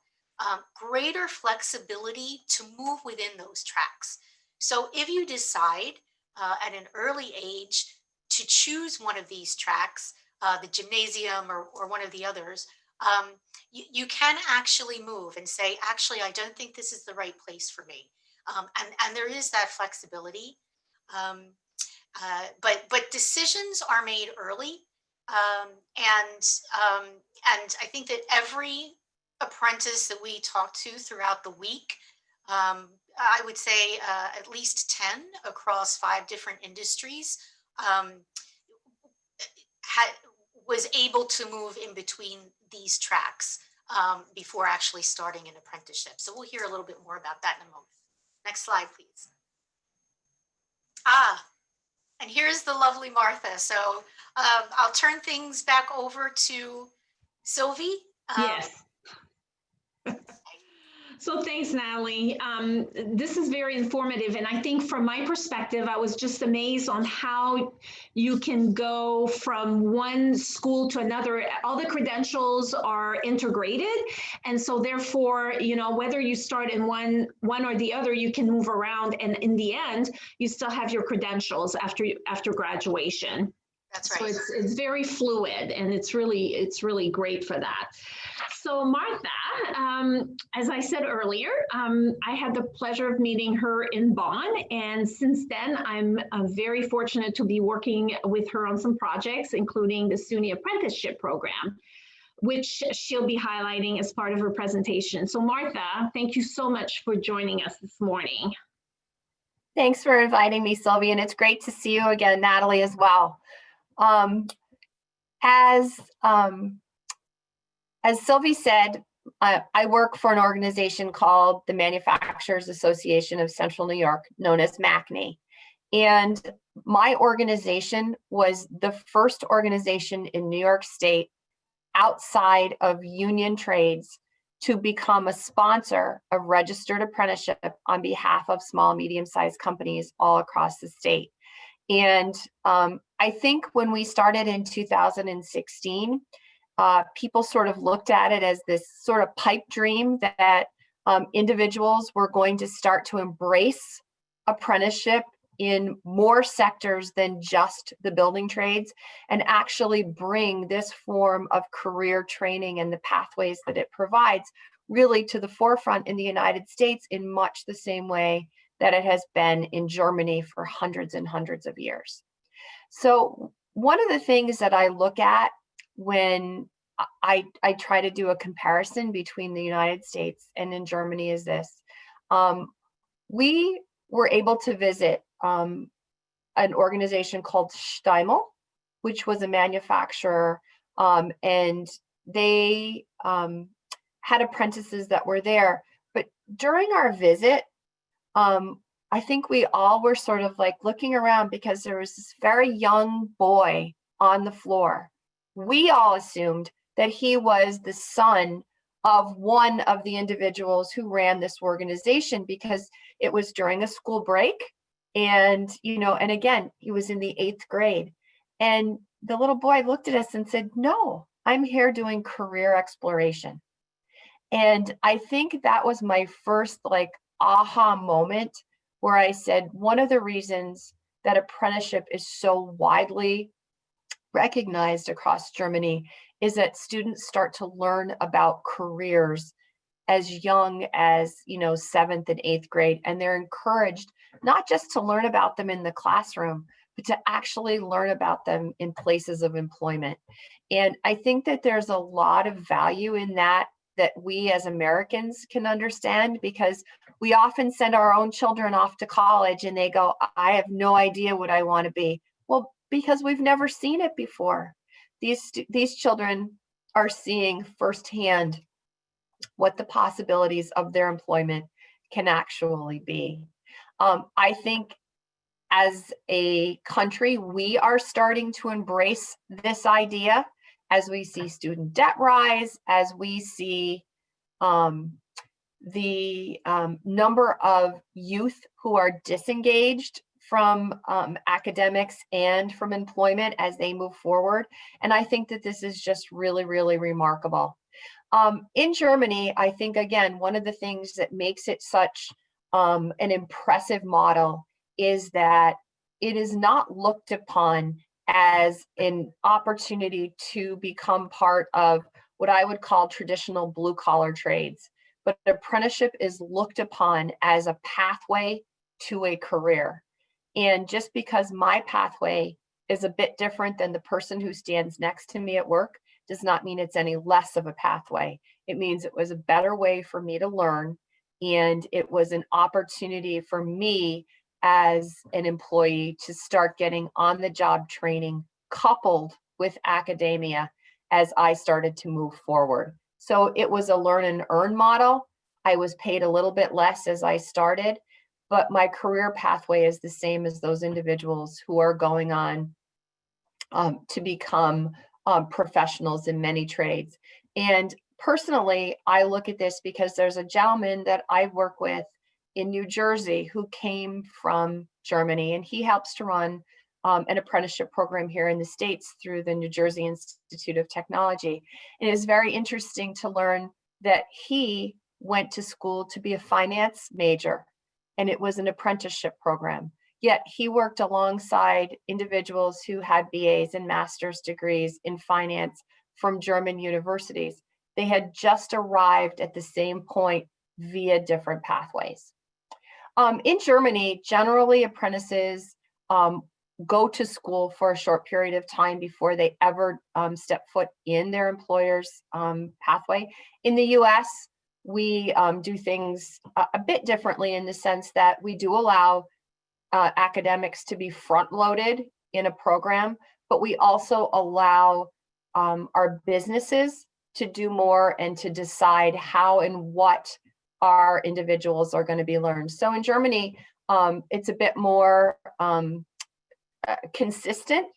greater flexibility to move within those tracks. So if you decide at an early age to choose one of these tracks, the gymnasium or one of the others, you can actually move and say, actually, I don't think this is the right place for me. And there is that flexibility. But decisions are made early. And I think that every apprentice that we talk to throughout the week, I would say at least 10 across 5 different industries, was able to move in between these tracks before actually starting an apprenticeship. So we'll hear a little bit more about that in a moment. Next slide, please. And here's the lovely Martha. So I'll turn things back over to Sylvie.
Yes. So thanks, Natalie. This is very informative. And I think from my perspective, I was just amazed on how you can go from one school to another. All the credentials are integrated. And so therefore, you know, whether you start in one or the other, you can move around. And in the end, you still have your credentials after graduation.
That's right.
So it's very fluid, and it's really great for that. So Martha, as I said earlier, I had the pleasure of meeting her in Bonn, and since then I'm very fortunate to be working with her on some projects, including the SUNY Apprenticeship Program, which she'll be highlighting as part of her presentation. So Martha, thank you so much for joining us this morning.
Thanks for inviting me, Sylvie, and it's great to see you again, Natalie, as well. As Sylvie said, I work for an organization called the Manufacturers Association of Central New York, known as MACNY. And my organization was the first organization in New York State outside of union trades to become a sponsor of registered apprenticeship on behalf of small, medium-sized companies all across the state. And I think when we started in 2016, people sort of looked at it as this sort of pipe dream that individuals were going to start to embrace apprenticeship in more sectors than just the building trades, and actually bring this form of career training and the pathways that it provides really to the forefront in the United States in much the same way that it has been in Germany for hundreds and hundreds of years. So one of the things that I look at when I try to do a comparison between the United States and in Germany is this. We were able to visit an organization called Steimel, which was a manufacturer, and they had apprentices that were there. But during our visit, I think we all were sort of like looking around because there was this very young boy on the floor. We all assumed that he was the son of one of the individuals who ran this organization because it was during a school break. And, you know, and again, he was in the 8th grade. And the little boy looked at us and said, "No, I'm here doing career exploration." And I think that was my first like aha moment where I said, one of the reasons that apprenticeship is so widely recognized across Germany is that students start to learn about careers as young as, 7th and 8th grade, and they're encouraged not just to learn about them in the classroom, but to actually learn about them in places of employment. And I think that there's a lot of value in that we as Americans can understand, because we often send our own children off to college and they go, I have no idea what I want to be. Well, because we've never seen it before. These children are seeing firsthand what the possibilities of their employment can actually be. I think as a country, we are starting to embrace this idea as we see student debt rise, as we see the number of youth who are disengaged from academics and from employment as they move forward. And I think that this is just really, really remarkable. In Germany, I think, again, one of the things that makes it such an impressive model is that it is not looked upon as an opportunity to become part of what I would call traditional blue collar trades, but apprenticeship is looked upon as a pathway to a career. And just because my pathway is a bit different than the person who stands next to me at work does not mean it's any less of a pathway. It means it was a better way for me to learn, and it was an opportunity for me as an employee to start getting on-the-job training coupled with academia as I started to move forward. So it was a learn and earn model. I was paid a little bit less as I started, but my career pathway is the same as those individuals who are going on to become professionals in many trades. And personally, I look at this because there's a gentleman that I work with in New Jersey who came from Germany, and he helps to run an apprenticeship program here in the States through the New Jersey Institute of Technology. And it is very interesting to learn that he went to school to be a finance major, and it was an apprenticeship program. Yet he worked alongside individuals who had BAs and master's degrees in finance from German universities. They had just arrived at the same point via different pathways. In Germany, generally apprentices go to school for a short period of time before they ever step foot in their employer's pathway. In the US, we do things a bit differently in the sense that we do allow academics to be front-loaded in a program, but we also allow our businesses to do more and to decide how and what our individuals are going to be learned. So in Germany, it's a bit more consistent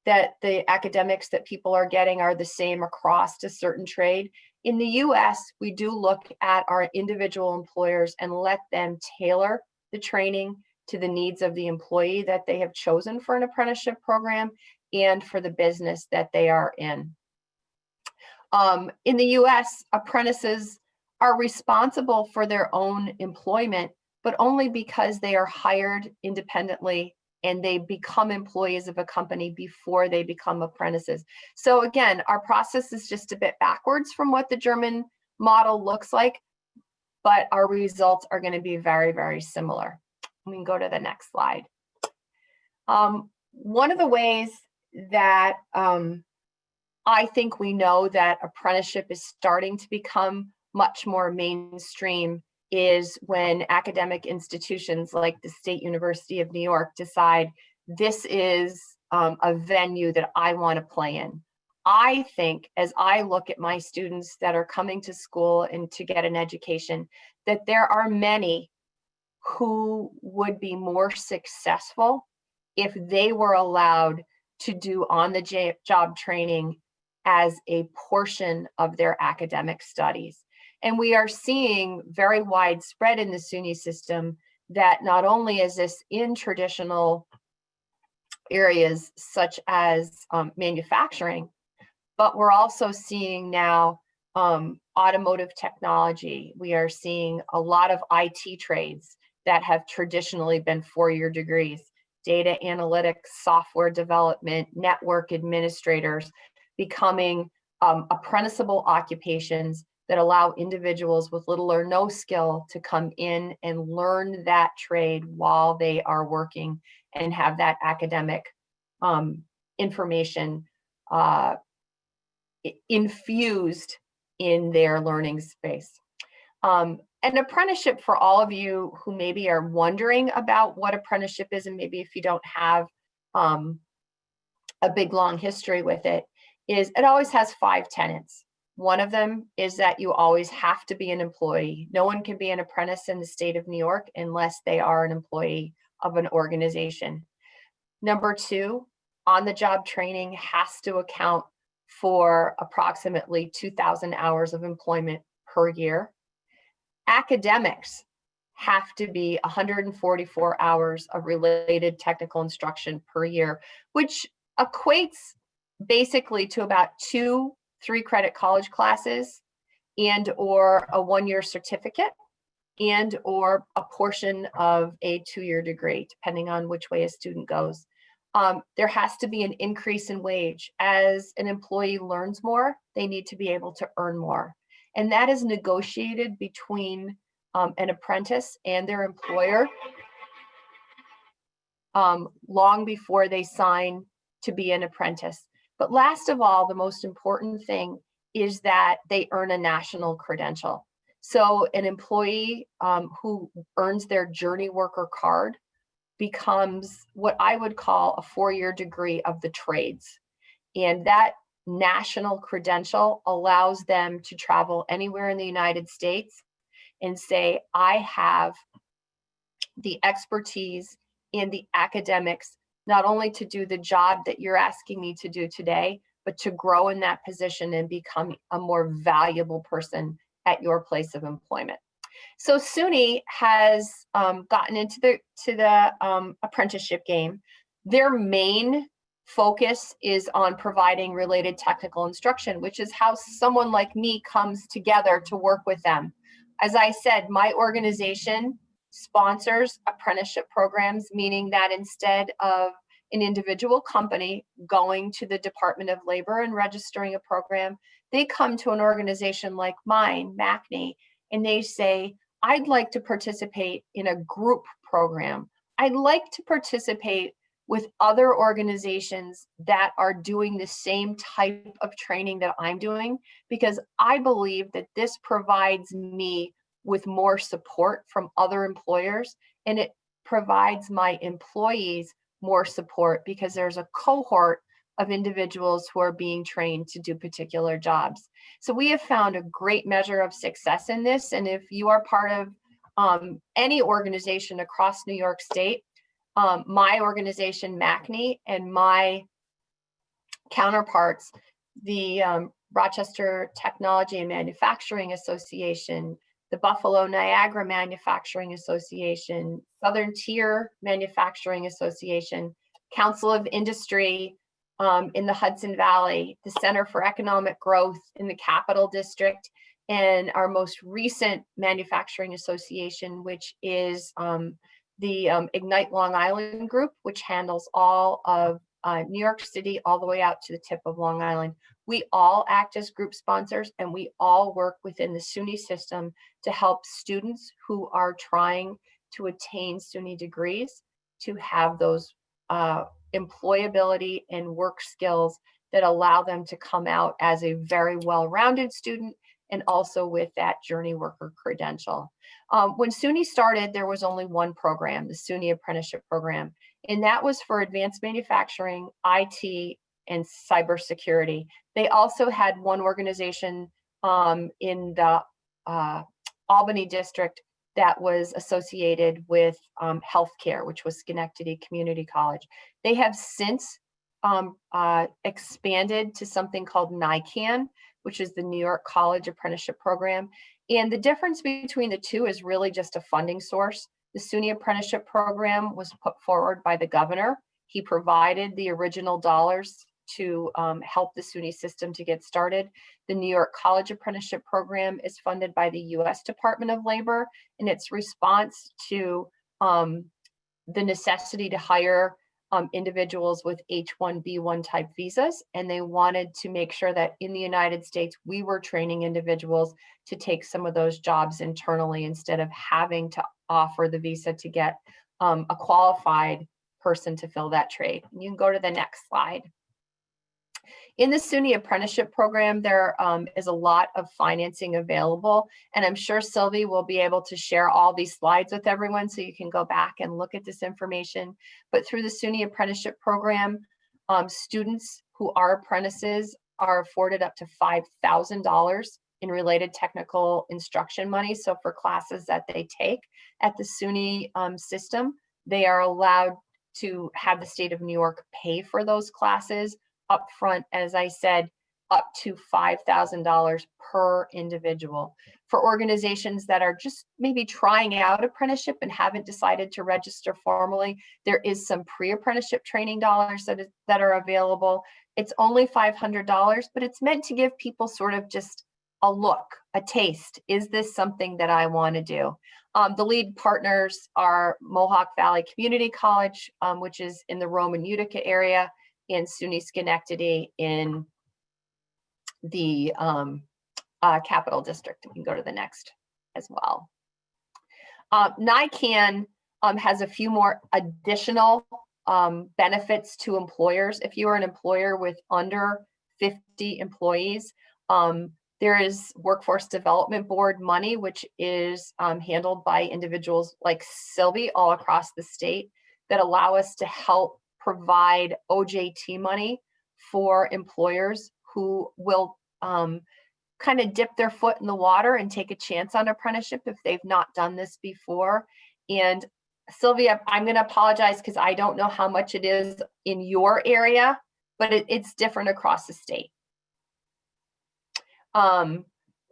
that the academics that people are getting are the same across a certain trade. In the US, we do look at our individual employers and let them tailor the training to the needs of the employee that they have chosen for an apprenticeship program and for the business that they are in. In the US, apprentices are responsible for their own employment, but only because they are hired independently and they become employees of a company before they become apprentices. So again, our process is just a bit backwards from what the German model looks like, but our results are going to be very, very similar. We can go to the next slide. One of the ways that I think we know that apprenticeship is starting to become much more mainstream is when academic institutions like the State University of New York decide this is a venue that I want to play in. I think as I look at my students that are coming to school and to get an education, that there are many who would be more successful if they were allowed to do on-the-job training as a portion of their academic studies. And we are seeing very widespread in the SUNY system that not only is this in traditional areas such as manufacturing, but we're also seeing now automotive technology. We are seeing a lot of IT trades that have traditionally been four-year degrees data analytics, software development, network administrators, becoming apprenticeable occupations that allow individuals with little or no skill to come in and learn that trade while they are working and have that academic information infused in their learning space. An apprenticeship, for all of you who maybe are wondering about what apprenticeship is, and maybe if you don't have a big long history with it, is it always has 5 tenets. One of them is that you always have to be an employee. No one can be an apprentice in the state of New York unless they are an employee of an organization. Number 2, on-the-job training has to account for approximately 2,000 hours of employment per year. Academics have to be 144 hours of related technical instruction per year, which equates basically to about 2 3-credit college classes and or a 1-year certificate and or a portion of a 2-year degree, depending on which way a student goes. There has to be an increase in wage. As an employee learns more, they need to be able to earn more. And that is negotiated between an apprentice and their employer long before they sign to be an apprentice. But last of all, the most important thing is that they earn a national credential. So an employee who earns their journey worker card becomes what I would call a 4-year degree of the trades. And that national credential allows them to travel anywhere in the United States and say, I have the expertise and the academics, not only to do the job that you're asking me to do today, but to grow in that position and become a more valuable person at your place of employment. So SUNY has gotten into the apprenticeship game. Their main focus is on providing related technical instruction, which is how someone like me comes together to work with them. As I said, my organization sponsors apprenticeship programs, meaning that instead of an individual company going to the Department of Labor and registering a program, they come to an organization like mine, MACNY, and they say, I'd like to participate in a group program. I'd like to participate with other organizations that are doing the same type of training that I'm doing, because I believe that this provides me with more support from other employers, and it provides my employees more support because there's a cohort of individuals who are being trained to do particular jobs. So we have found a great measure of success in this. And if you are part of any organization across New York State, my organization, MACNY, and my counterparts, the Rochester Technology and Manufacturing Association, the Buffalo Niagara Manufacturing Association, Southern Tier Manufacturing Association, Council of Industry in the Hudson Valley, the Center for Economic Growth in the Capital District, and our most recent manufacturing association, which is the Ignite Long Island group, which handles all of New York City all the way out to the tip of Long Island. We all act as group sponsors, and we all work within the SUNY system to help students who are trying to attain SUNY degrees to have those employability and work skills that allow them to come out as a very well-rounded student and also with that journey worker credential. When SUNY started, there was only one program, the SUNY Apprenticeship Program, and that was for advanced manufacturing, IT, and cybersecurity. They also had one organization in the Albany district that was associated with healthcare, which was Schenectady Community College. They have since expanded to something called NICAN, which is the New York College Apprenticeship Program. And the difference between the two is really just a funding source. The SUNY Apprenticeship Program was put forward by the governor. He provided the original dollars to help the SUNY system to get started. The New York College Apprenticeship Program is funded by the U.S. Department of Labor, and its response to the necessity to hire individuals with H-1B1 type visas, and they wanted to make sure that in the United States, we were training individuals to take some of those jobs internally instead of having to offer the visa to get a qualified person to fill that trade. You can go to the next slide. In the SUNY apprenticeship program, there is a lot of financing available, and I'm sure Sylvie will be able to share all these slides with everyone so you can go back and look at this information. But through the SUNY apprenticeship program, students who are apprentices are afforded up to $5,000 in related technical instruction money. So for classes that they take at the SUNY system, they are allowed to have the state of New York pay for those classes upfront, as I said, up to $5,000 per individual. For organizations that are just maybe trying out apprenticeship and haven't decided to register formally, there is some pre-apprenticeship training dollars that are available. It's only $500, but it's meant to give people sort of just a look, a taste. Is this something that I want to do? The lead partners are Mohawk Valley Community College, which is in the Rome and Utica area, in SUNY Schenectady in the Capital District. We can go to the next as well. NYCAN has a few more additional benefits to employers. If you are an employer with under 50 employees, there is Workforce Development Board money, which is handled by individuals like Sylvie all across the state that allow us to help provide OJT money for employers who will kind of dip their foot in the water and take a chance on apprenticeship if they've not done this before. And Sylvia, I'm going to apologize because I don't know how much it is in your area, but it's different across the state.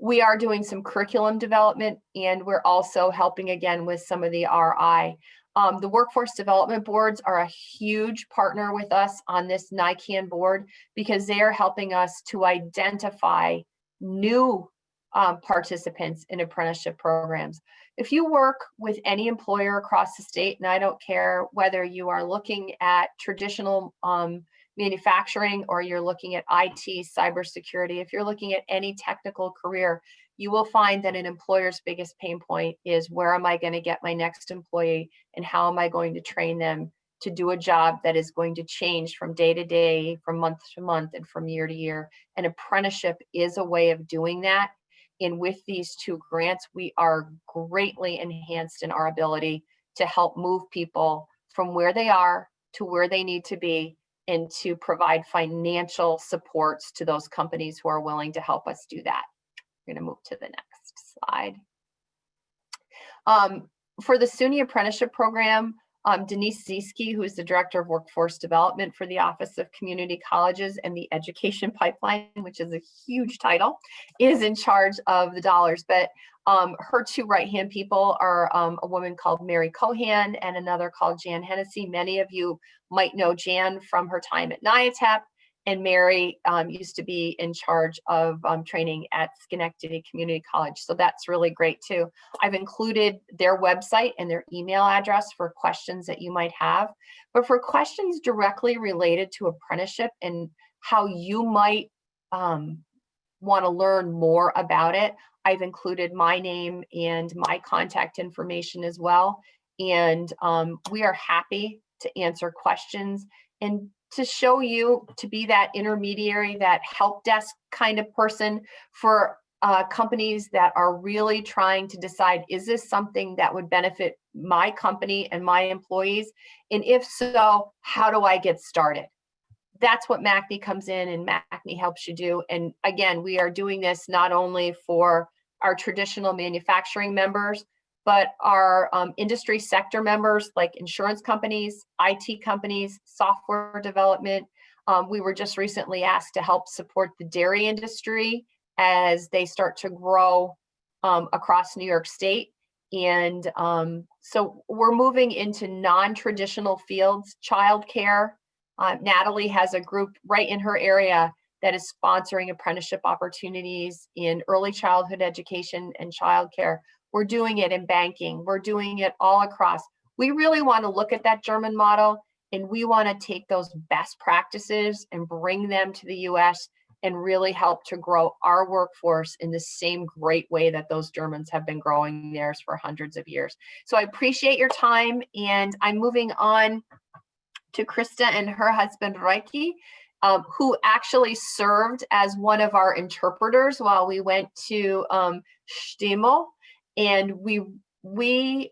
We are doing some curriculum development, and we're also helping again with some of the RI. The workforce development boards are a huge partner with us on this NYCAN board because they are helping us to identify new participants in apprenticeship programs. If you work with any employer across the state, and I don't care whether you are looking at traditional manufacturing or you're looking at IT, cybersecurity, if you're looking at any technical career, you will find that an employer's biggest pain point is where am I going to get my next employee and how am I going to train them to do a job that is going to change from day to day, from month to month, and from year to year. An apprenticeship is a way of doing that. And with these two grants, we are greatly enhanced in our ability to help move people from where they are to where they need to be and to provide financial supports to those companies who are willing to help us do that. We're going to move to the next slide. For the SUNY apprenticeship program, Denise Zieske, who is the Director of Workforce Development for the Office of Community Colleges and the Education Pipeline, which is a huge title, is in charge of the dollars. But her two right-hand people are a woman called Mary Cohan and another called Jan Hennessy. Many of you might know Jan from her time at NIATEP, and Mary used to be in charge of training at Schenectady Community College. So that's really great too. I've included their website and their email address for questions that you might have. But for questions directly related to apprenticeship and how you might want to learn more about it, I've included my name and my contact information as well. And we are happy to answer questions and to show you, to be that intermediary, that help desk kind of person for companies that are really trying to decide, is this something that would benefit my company and my employees? And if so, how do I get started? That's what MACNY comes in and MACNY helps you do. And again, we are doing this not only for our traditional manufacturing members, but our industry sector members like insurance companies, IT companies, software development. We were just recently asked to help support the dairy industry as they start to grow across New York State. And so we're moving into non-traditional fields, childcare. Natalie has a group right in her area that is sponsoring apprenticeship opportunities in early childhood education and childcare. We're doing it in banking. We're doing it all across. we really want to look at that German model, and we want to take those best practices and bring them to the US and really help to grow our workforce in the same great way that those Germans have been growing theirs for hundreds of years. So I appreciate your time, and I'm moving on to Krista and her husband, Reiki, who actually served as one of our interpreters while we went to Stimmel. And we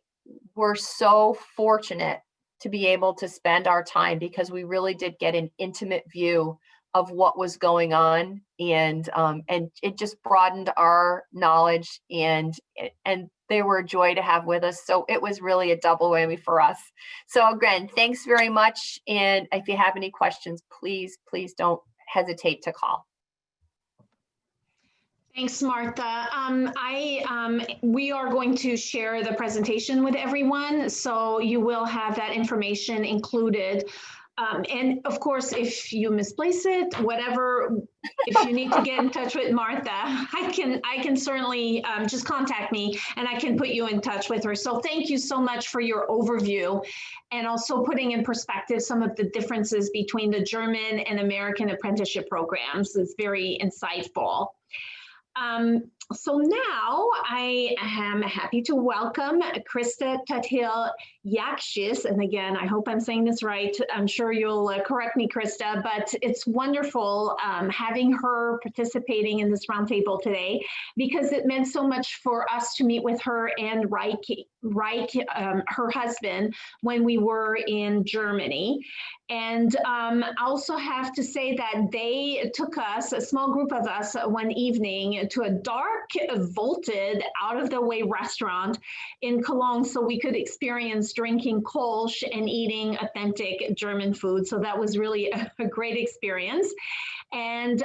were so fortunate to be able to spend our time, because we really did get an intimate view of what was going on, and it just broadened our knowledge, and they were a joy to have with us. So it was really a double whammy for us. So again, thanks very much. And if you have any questions, please don't hesitate to call.
Thanks, Martha. We are going to share the presentation with everyone, so you will have that information included. And of course, if you misplace it, whatever, if you need to get in touch with Martha, I can certainly just contact me and I can put you in touch with her. So thank you so much for your overview, and also putting in perspective some of the differences between the German and American apprenticeship programs. It's very insightful. So now I am happy to welcome Krista Tatil-Yakshis. And again, I hope I'm saying this right. I'm sure you'll correct me, Krista, but it's wonderful having her participating in this roundtable today, because it meant so much for us to meet with her and Reich, her husband, when we were in Germany. And I also have to say that they took us, a small group of us, one evening to a dark, vaulted, out-of-the-way restaurant in Cologne, so we could experience drinking Kolsch and eating authentic German food. So that was really a great experience. And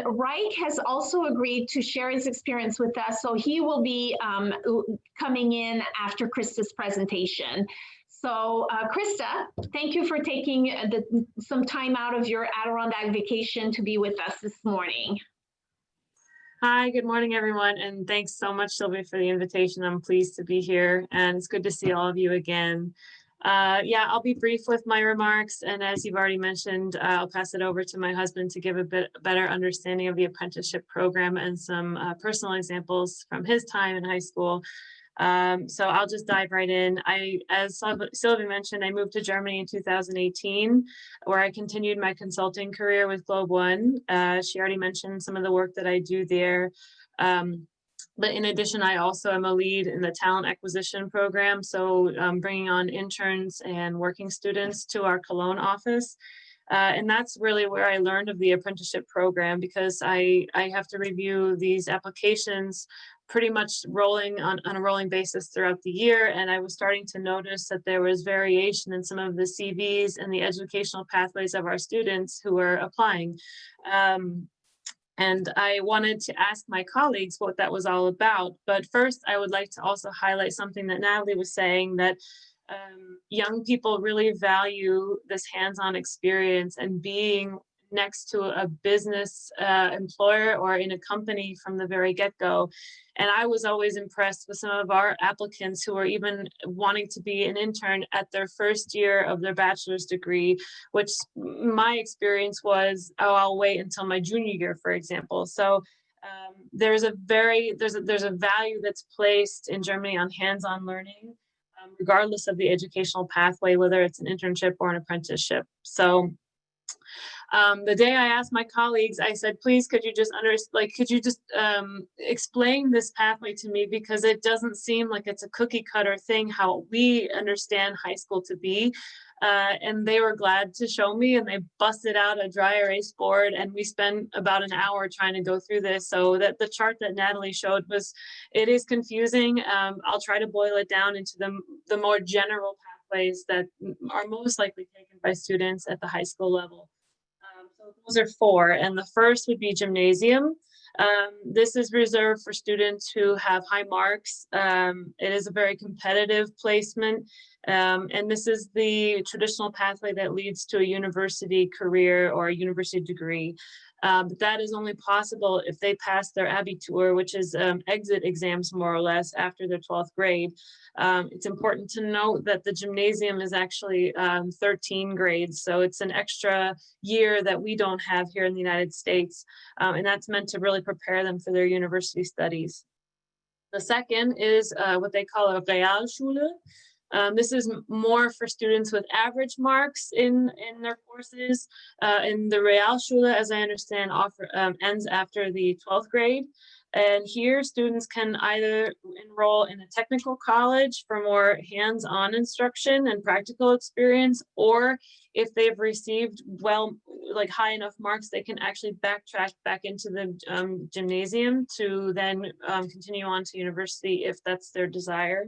Reich has also agreed to share his experience with us, so he will be coming in after Krista's presentation. So Krista, thank you for taking some time out of your Adirondack vacation to be with us this morning.
Hi, good morning, everyone. And thanks so much, Sylvie, for the invitation. I'm pleased to be here, and it's good to see all of you again. Yeah, I'll be brief with my remarks. And as you've already mentioned, I'll pass it over to my husband to give a bit better understanding of the apprenticeship program and some personal examples from his time in high school. So I'll just dive right in. As Sylvie mentioned, I moved to Germany in 2018, where I continued my consulting career with Globe One. She already mentioned some of the work that I do there. But in addition, I also am a lead in the talent acquisition program. So bringing on interns and working students to our Cologne office. And that's really where I learned of the apprenticeship program, because I have to review these applications pretty much on a rolling basis throughout the year. And I was starting to notice that there was variation in some of the CVs and the educational pathways of our students who were applying. And I wanted to ask my colleagues what that was all about. But first, I would like to also highlight something that Natalie was saying, that young people really value this hands-on experience and being next to a business employer or in a company from the very get-go. And I was always impressed with some of our applicants who were even wanting to be an intern at their first year of their bachelor's degree, which my experience was, oh, I'll wait until my junior year, for example. So there's a value that's placed in Germany on hands-on learning, regardless of the educational pathway, whether it's an internship or an apprenticeship. So the day I asked my colleagues, I said, please, could you just explain this pathway to me, because it doesn't seem like it's a cookie cutter thing, how we understand high school to be. And they were glad to show me, and they busted out a dry erase board, and we spent about an hour trying to go through this. So that the chart that Natalie showed it is confusing. I'll try to boil it down into the more general pathways that are most likely taken by students at the high school level. So those are 4, and the first would be gymnasium. This is reserved for students who have high marks. It is a very competitive placement. And this is the traditional pathway that leads to a university career or a university degree. But that is only possible if they pass their Abitur, which is exit exams more or less after their 12th grade. It's important to note that the gymnasium is actually 13 grades, so it's an extra year that we don't have here in the United States, and that's meant to really prepare them for their university studies. The second is what they call a Realschule. This is more for students with average marks in their courses. And the Realschule, as I understand, ends after the 12th grade. And here students can either enroll in a technical college for more hands-on instruction and practical experience, or if they've received high enough marks, they can actually backtrack back into the gymnasium to then continue on to university if that's their desire.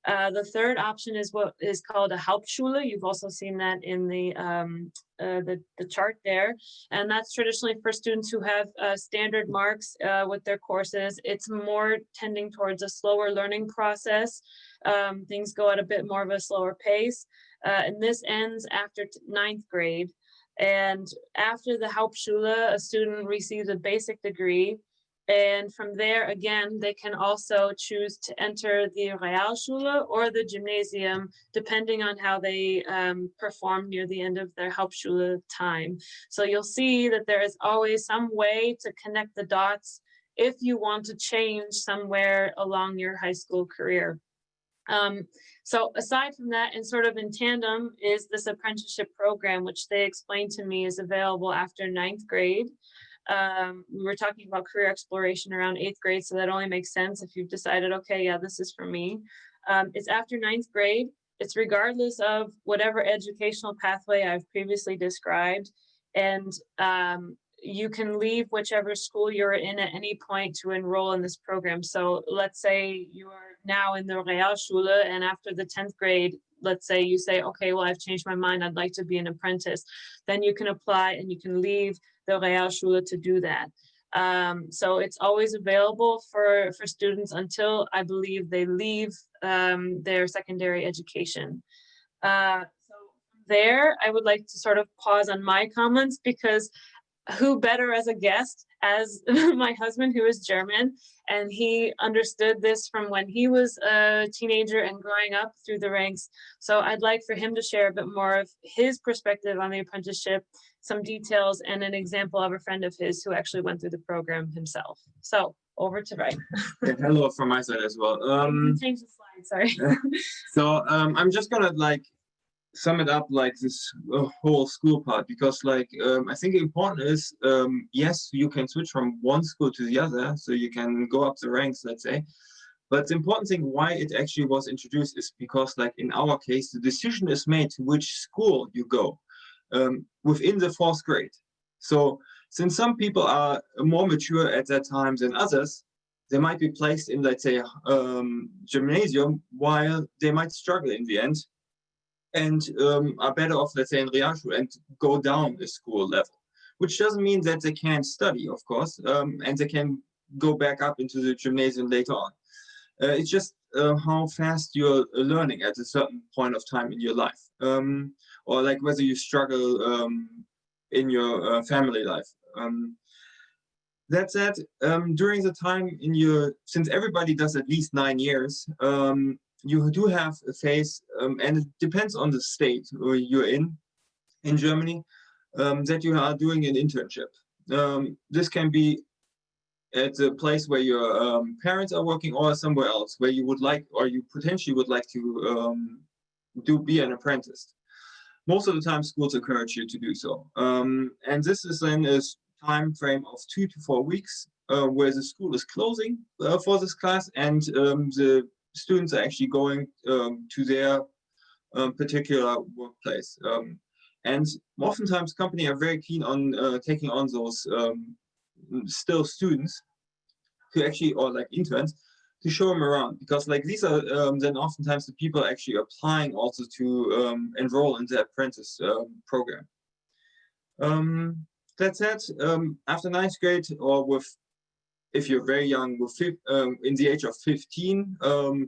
The third option is what is called a Hauptschule. You've also seen that in the chart there. And that's traditionally for students who have standard marks with their courses. It's more tending towards a slower learning process. Things go at a bit more of a slower pace. And this ends after 9th grade. And after the Hauptschule, a student receives a basic degree. And from there, again, they can also choose to enter the Realschule or the gymnasium, depending on how they perform near the end of their Hauptschule time. So you'll see that there is always some way to connect the dots if you want to change somewhere along your high school career. So aside from that, and sort of in tandem, is this apprenticeship program, which they explained to me is available after 9th grade. We were talking about career exploration around 8th grade, so that only makes sense if you've decided, okay, yeah, this is for me. It's after 9th grade. It's regardless of whatever educational pathway I've previously described. And you can leave whichever school you're in at any point to enroll in this program. So let's say you are now in the Realschule, and after the 10th grade, let's say you say, okay, well, I've changed my mind, I'd like to be an apprentice. Then you can apply and you can leave the Realschule to do that. So it's always available for students until I believe they leave their secondary education. So there, I would like to sort of pause on my comments, because who better as a guest as my husband, who is German, and he understood this from when he was a teenager and growing up through the ranks. So I'd like for him to share a bit more of his perspective on the apprenticeship, some details, and an example of a friend of his who actually went through the program himself. So over to Ray.
Yeah, hello from my side as well.
Change the slide, sorry.
So I'm just gonna sum it up this whole school part, because I think important is yes, you can switch from one school to the other, so you can go up the ranks, let's say. But the important thing why it actually was introduced is because, in our case, the decision is made to which school you go within the 4th grade. So since some people are more mature at that time than others, they might be placed in, let's say, gymnasium, while they might struggle in the end, and are better off, let's say, in Realschule and go down the school level, which doesn't mean that they can't study, of course, and they can go back up into the gymnasium later on. It's just how fast you're learning at a certain point of time in your life, or whether you struggle in your family life. That said, during the time since everybody does at least 9 years, you do have a phase, and it depends on the state where you're in Germany, that you are doing an internship. This can be at the place where your parents are working, or somewhere else where you would like, or you potentially would like to be an apprentice. Most of the time, schools encourage you to do so. And this is then a time frame of 2 to 4 weeks where the school is closing for this class, and the students are actually going to their particular workplace. And oftentimes companies are very keen on taking on those still students to actually, or interns, to show them around, because these are then oftentimes the people actually applying also to enroll in the apprentice program. That said, after 9th grade, or if you're very young, in the age of 15,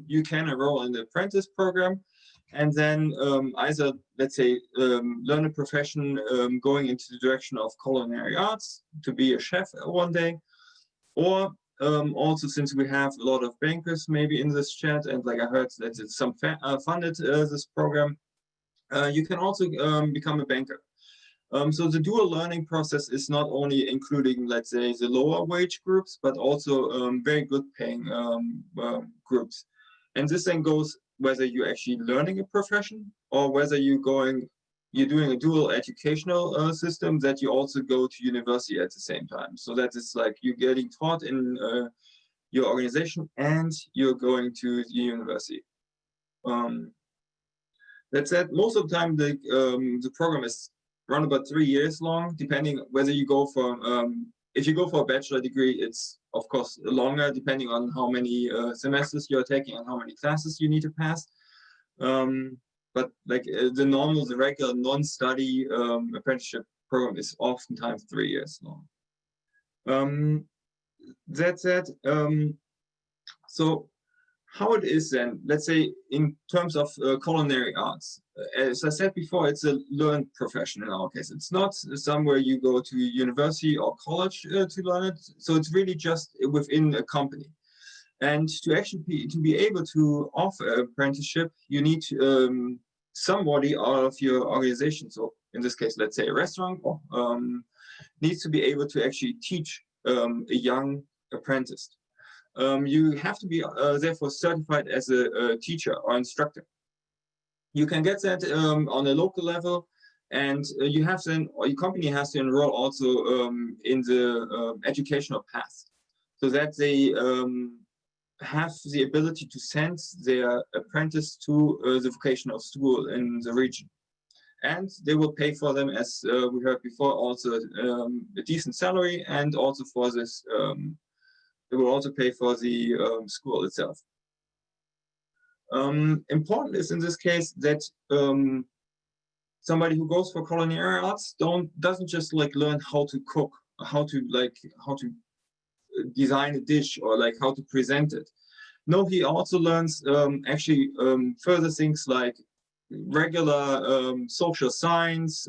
you can enroll in the apprentice program. and then either, let's say, learn a profession going into the direction of culinary arts to be a chef one day, or also, since we have a lot of bankers maybe in this chat, and like I heard that it's some funded this program, you can also become a banker. So the dual learning process is not only including, let's say, the lower wage groups, but also very good paying groups. And this then goes whether you're actually learning a profession or whether you're doing a dual educational system that you also go to university at the same time. So that is like you're getting taught in your organization and you're going to the university. That said, most of the time the program is around about 3 years long, depending whether you go for if you go for a bachelor degree, it's of course longer depending on how many semesters you're taking and how many classes you need to pass. But like the regular non-study apprenticeship program is oftentimes 3 years long. That said, so how it is then, let's say in terms of culinary arts, as I said before, it's a learned profession in our case. It's not somewhere you go to university or college to learn it. So it's really just within a company. And to actually be able to offer an apprenticeship, you need somebody out of your organization. So in this case, let's say a restaurant needs to be able to actually teach a young apprentice. You have to be therefore certified as a teacher or instructor. You can get that on a local level, and you have then, or your company has to enroll also in the educational path, so that they have the ability to send their apprentice to the vocational school in the region. And they will pay for them, as we heard before, also a decent salary, and also for this, they will also pay for the school itself. Important is in this case that somebody who goes for culinary arts doesn't just like learn how to cook, how to design a dish, or like how to present it. No, he also learns actually further things like regular social science,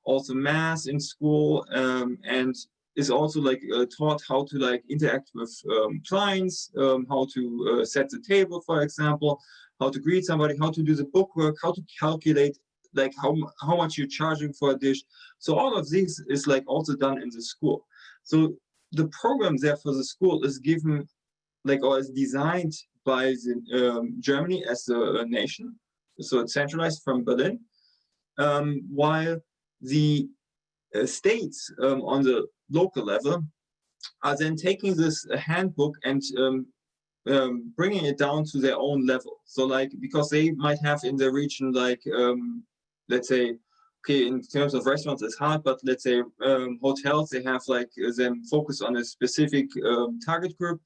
also math in school, and is also like taught how to like interact with clients, how to set the table, for example, how to greet somebody, how to do the bookwork, how to calculate like how much you're charging for a dish. So all of this is like also done in the school. So the program there for the school is given like, or is designed by the, Germany as a nation. So it's centralized from Berlin, while the states on the local level are then taking this handbook and bringing it down to their own level. So like, because they might have in the region, like, let's say, okay, in terms of restaurants, it's hard, but let's say hotels, they have like them focus on a specific target group.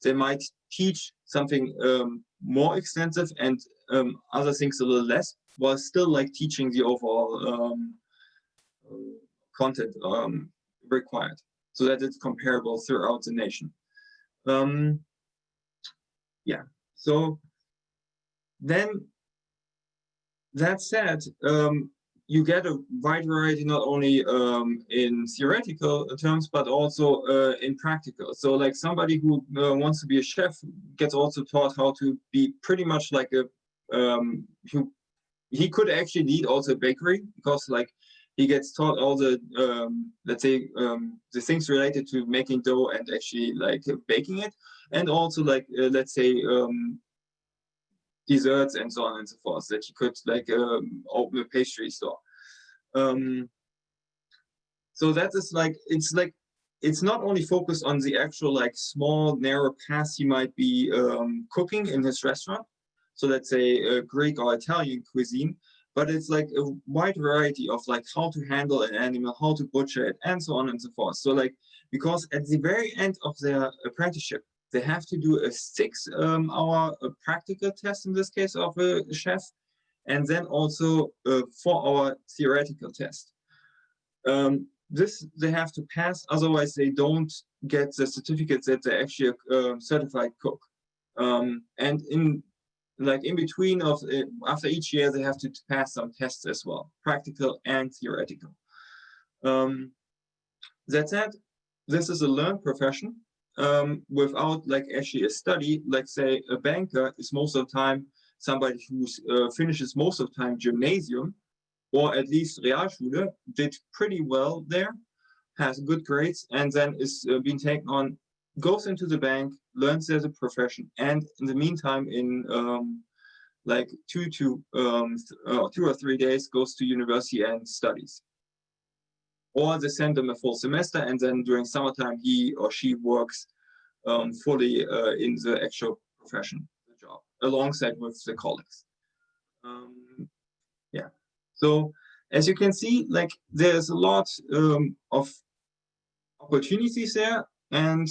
They might teach something more extensive and other things a little less, while still like teaching the overall content required, so that it's comparable throughout the nation. Yeah, so then that said, you get a wide variety, not only in theoretical terms, but also in practical. So like somebody who wants to be a chef gets also taught how to be pretty much like a, he could actually lead also a bakery, because like he gets taught all the, let's say, the things related to making dough and actually like baking it. And also like, let's say, desserts and so on and so forth, that you could like open a pastry store. So that is like, it's not only focused on the actual like small narrow paths he might be cooking in his restaurant. So let's say Greek or Italian cuisine, but it's like a wide variety of like how to handle an animal, how to butcher it, and so on and so forth. So like, because at the very end of their apprenticeship, they have to do a 6-hour practical test, in this case of a chef, and then also a 4-hour theoretical test. This they have to pass, otherwise they don't get the certificate that they're actually a certified cook. And in like in between of after each year, they have to pass some tests as well, practical and theoretical. That said, this is a learned profession without like actually a study. Like say a banker is most of the time somebody who finishes most of the time gymnasium or at least Realschule, did pretty well there, has good grades, and then is being taken on, goes into the bank, learns as a profession, and in the meantime, in like 2 or 3 days, goes to university and studies. Or they send them a full semester, and then during summertime, he or she works fully in the actual profession, the job, alongside with the colleagues. Yeah. So as you can see, like there's a lot of opportunities there, and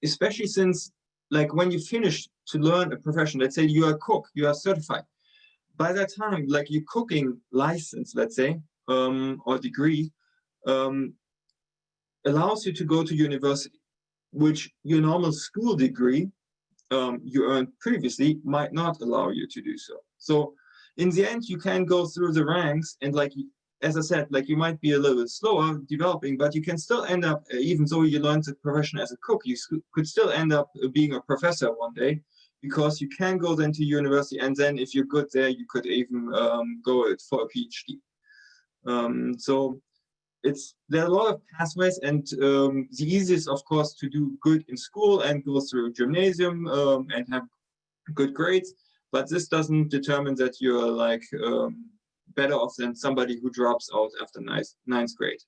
especially since like when you finish to learn a profession, let's say you are a cook, you are certified. By that time, like your cooking license, let's say, or degree, allows you to go to university, which your normal school degree you earned previously might not allow you to do so. So in the end, you can go through the ranks, and like, as I said, like you might be a little bit slower developing, but you can still end up, even though you learned the profession as a cook, you could still end up being a professor one day, because you can go then to university, and then if you're good there, you could even go for a PhD. So there are a lot of pathways, and the easiest, of course, to do good in school and go through gymnasium and have good grades. But this doesn't determine that you're like better off than somebody who drops out after ninth grade.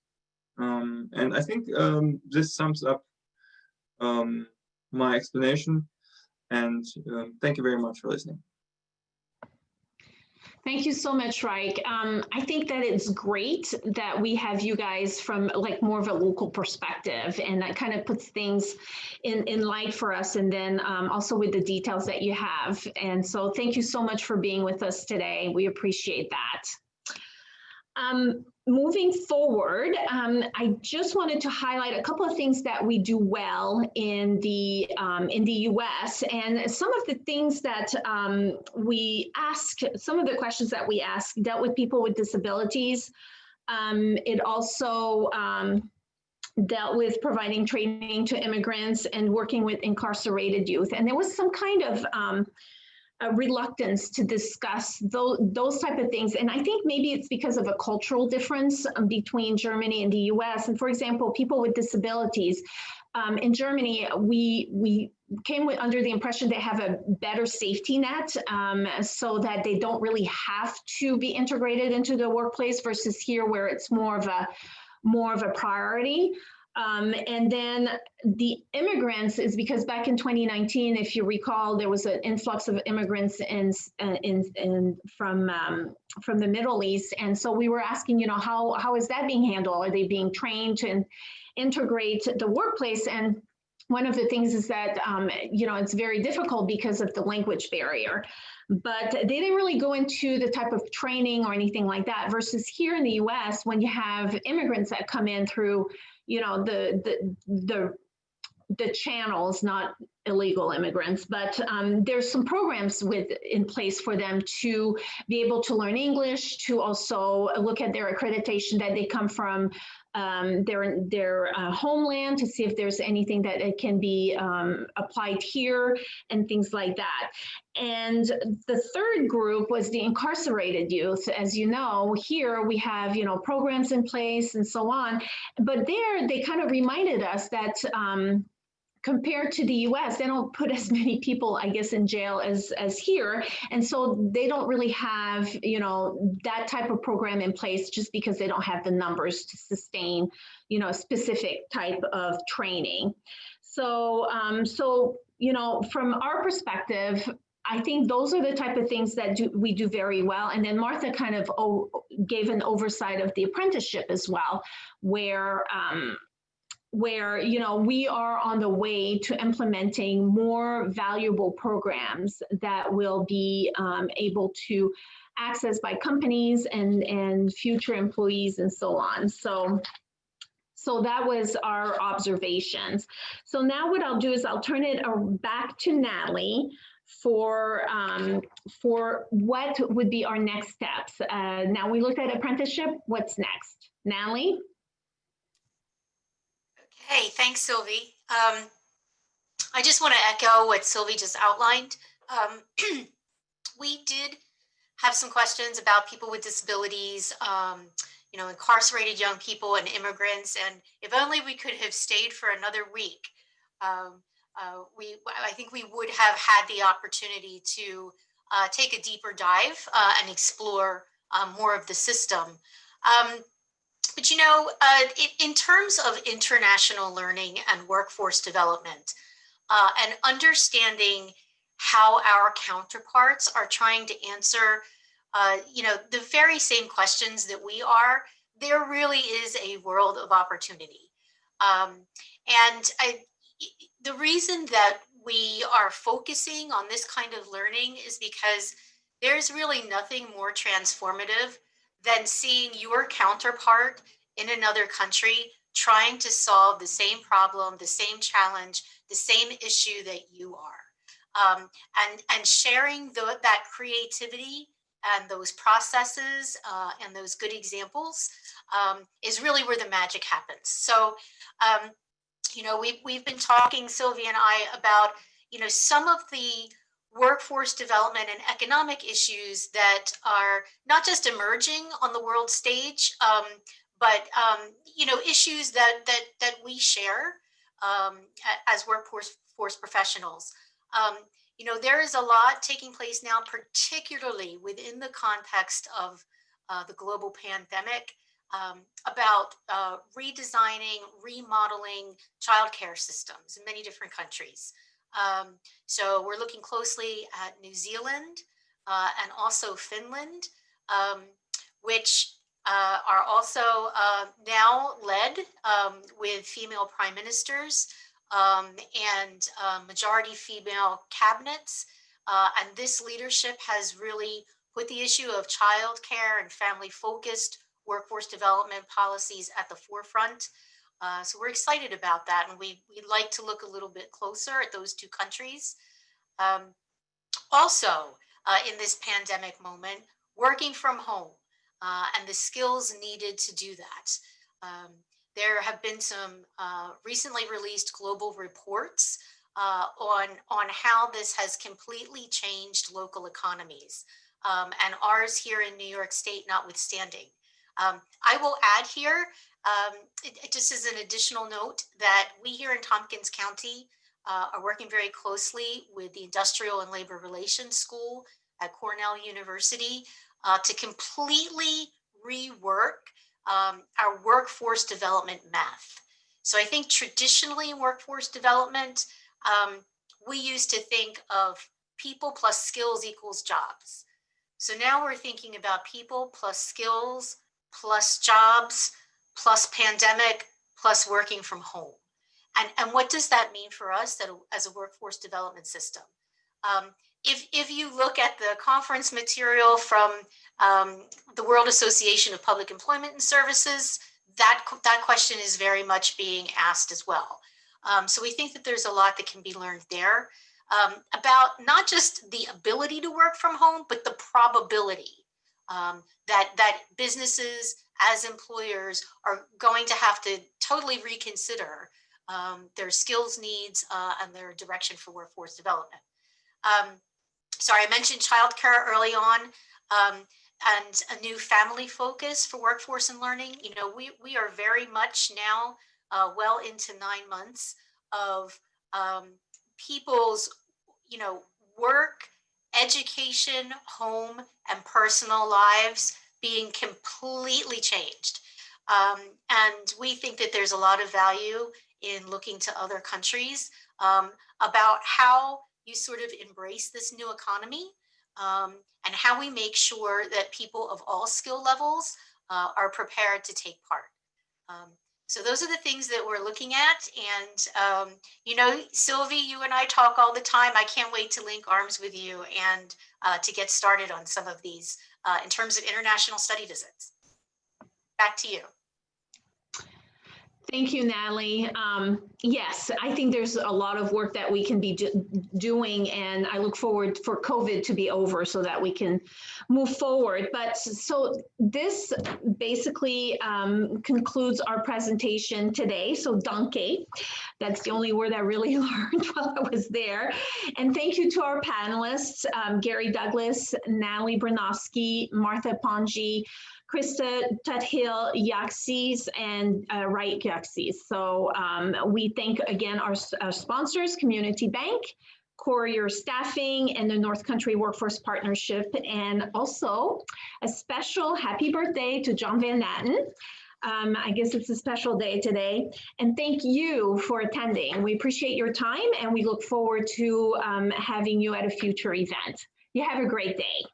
And I think this sums up my explanation. And thank you very much for listening.
Thank you so much, Reich. I think that it's great that we have you guys from like more of a local perspective, and that kind of puts things in light for us, and then also with the details that you have. And so thank you so much for being with us today. We appreciate that. Moving forward, I just wanted to highlight a couple of things that we do well in the U.S. and some of the things that we ask, some of the questions that we ask dealt with people with disabilities. It also dealt with providing training to immigrants and working with incarcerated youth. And there was some kind of a reluctance to discuss those type of things. And I think maybe it's because of a cultural difference between Germany and the US. And for example, people with disabilities, in Germany, we came under the impression they have a better safety net so that they don't really have to be integrated into the workplace versus here where it's more of a priority. And then the immigrants is because back in 2019, if you recall, there was an influx of immigrants from the Middle East. And so we were asking, you know, how is that being handled? Are they being trained to integrate the workplace? And one of the things is that, you know, it's very difficult because of the language barrier. But they didn't really go into the type of training or anything like that versus here in the US, when you have immigrants that come in through, you know, the channels, not illegal immigrants, but there's some programs in place for them to be able to learn English, to also look at their accreditation that they come from their homeland, to see if there's anything that it can be applied here and things like that. And the third group was the incarcerated youth. As you know, here we have, you know, programs in place and so on, but there they kind of reminded us that compared to the US, they don't put as many people, I guess, in jail as here. And so they don't really have, you know, that type of program in place just because they don't have the numbers to sustain, you know, a specific type of training. So, you know, from our perspective, I think those are the type of things that we do very well. And then Martha kind of gave an oversight of the apprenticeship as well, where, you know, we are on the way to implementing more valuable programs that will be able to access by companies and future employees and so on. So that was our observations. So now what I'll do is I'll turn it back to Natalie for what would be our next steps. Now we looked at apprenticeship. What's next? Natalie?
Okay, thanks, Sylvie. I just want to echo what Sylvie just outlined. We did have some questions about people with disabilities, incarcerated young people and immigrants. And if only we could have stayed for another week, I think we would have had the opportunity to take a deeper dive and explore more of the system. But in terms of international learning and workforce development, and understanding how our counterparts are trying to answer, the very same questions that we are, there really is a world of opportunity. The reason that we are focusing on this kind of learning is because there's really nothing more transformative than seeing your counterpart in another country trying to solve the same problem, the same challenge, the same issue that you are. And sharing that creativity and those processes and those good examples is really where the magic happens. So, we've been talking, Sylvia and I, about, some of the workforce development and economic issues that are not just emerging on the world stage, but issues that we share as workforce professionals. There is a lot taking place now, particularly within the context of the global pandemic, about redesigning, remodeling childcare systems in many different countries. So we're looking closely at New Zealand and also Finland, which are also now led with female prime ministers and majority female cabinets. And this leadership has really put the issue of childcare and family-focused workforce development policies at the forefront. So we're excited about that, and we'd like to look a little bit closer at those two countries. Also, in this pandemic moment, working from home and the skills needed to do that. There have been some recently released global reports on how this has completely changed local economies, and ours here in New York State notwithstanding. I will add here, just as an additional note, that we here in Tompkins County are working very closely with the Industrial and Labor Relations School at Cornell University to completely rework our workforce development math. So I think traditionally in workforce development, we used to think of people plus skills equals jobs. So now we're thinking about people plus skills plus jobs plus pandemic plus working from home. And what does that mean for us as a workforce development system? If you look at the conference material from the World Association of Public Employment and Services, that question is very much being asked as well. So we think that there's a lot that can be learned there about not just the ability to work from home, but the probability that businesses as employers are going to have to totally reconsider their skills needs and their direction for workforce development. Sorry, I mentioned childcare early on, and a new family focus for workforce and learning. We are very much now well into 9 months of people's, work, education, home, and personal lives being completely changed. And we think that there's a lot of value in looking to other countries about how you sort of embrace this new economy and how we make sure that people of all skill levels are prepared to take part. So those are the things that we're looking at. And, Sylvie, you and I talk all the time. I can't wait to link arms with you and to get started on some of these in terms of international study visits. Back to you.
Thank you, Natalie. Yes, I think there's a lot of work that we can be doing, and I look forward for COVID to be over so that we can move forward. But so this basically concludes our presentation today. So danke, that's the only word I really learned while I was there. And thank you to our panelists, Gary Douglas, Natalie Branowski, Martha Pongi, Krista Tuthill Yaxis, and Wright Yaxis. So we thank again our sponsors, Community Bank, Courier Staffing, and the North Country Workforce Partnership. And also a special happy birthday to John Van Natten. I guess it's a special day today. And thank you for attending. We appreciate your time, and we look forward to having you at a future event. You have a great day.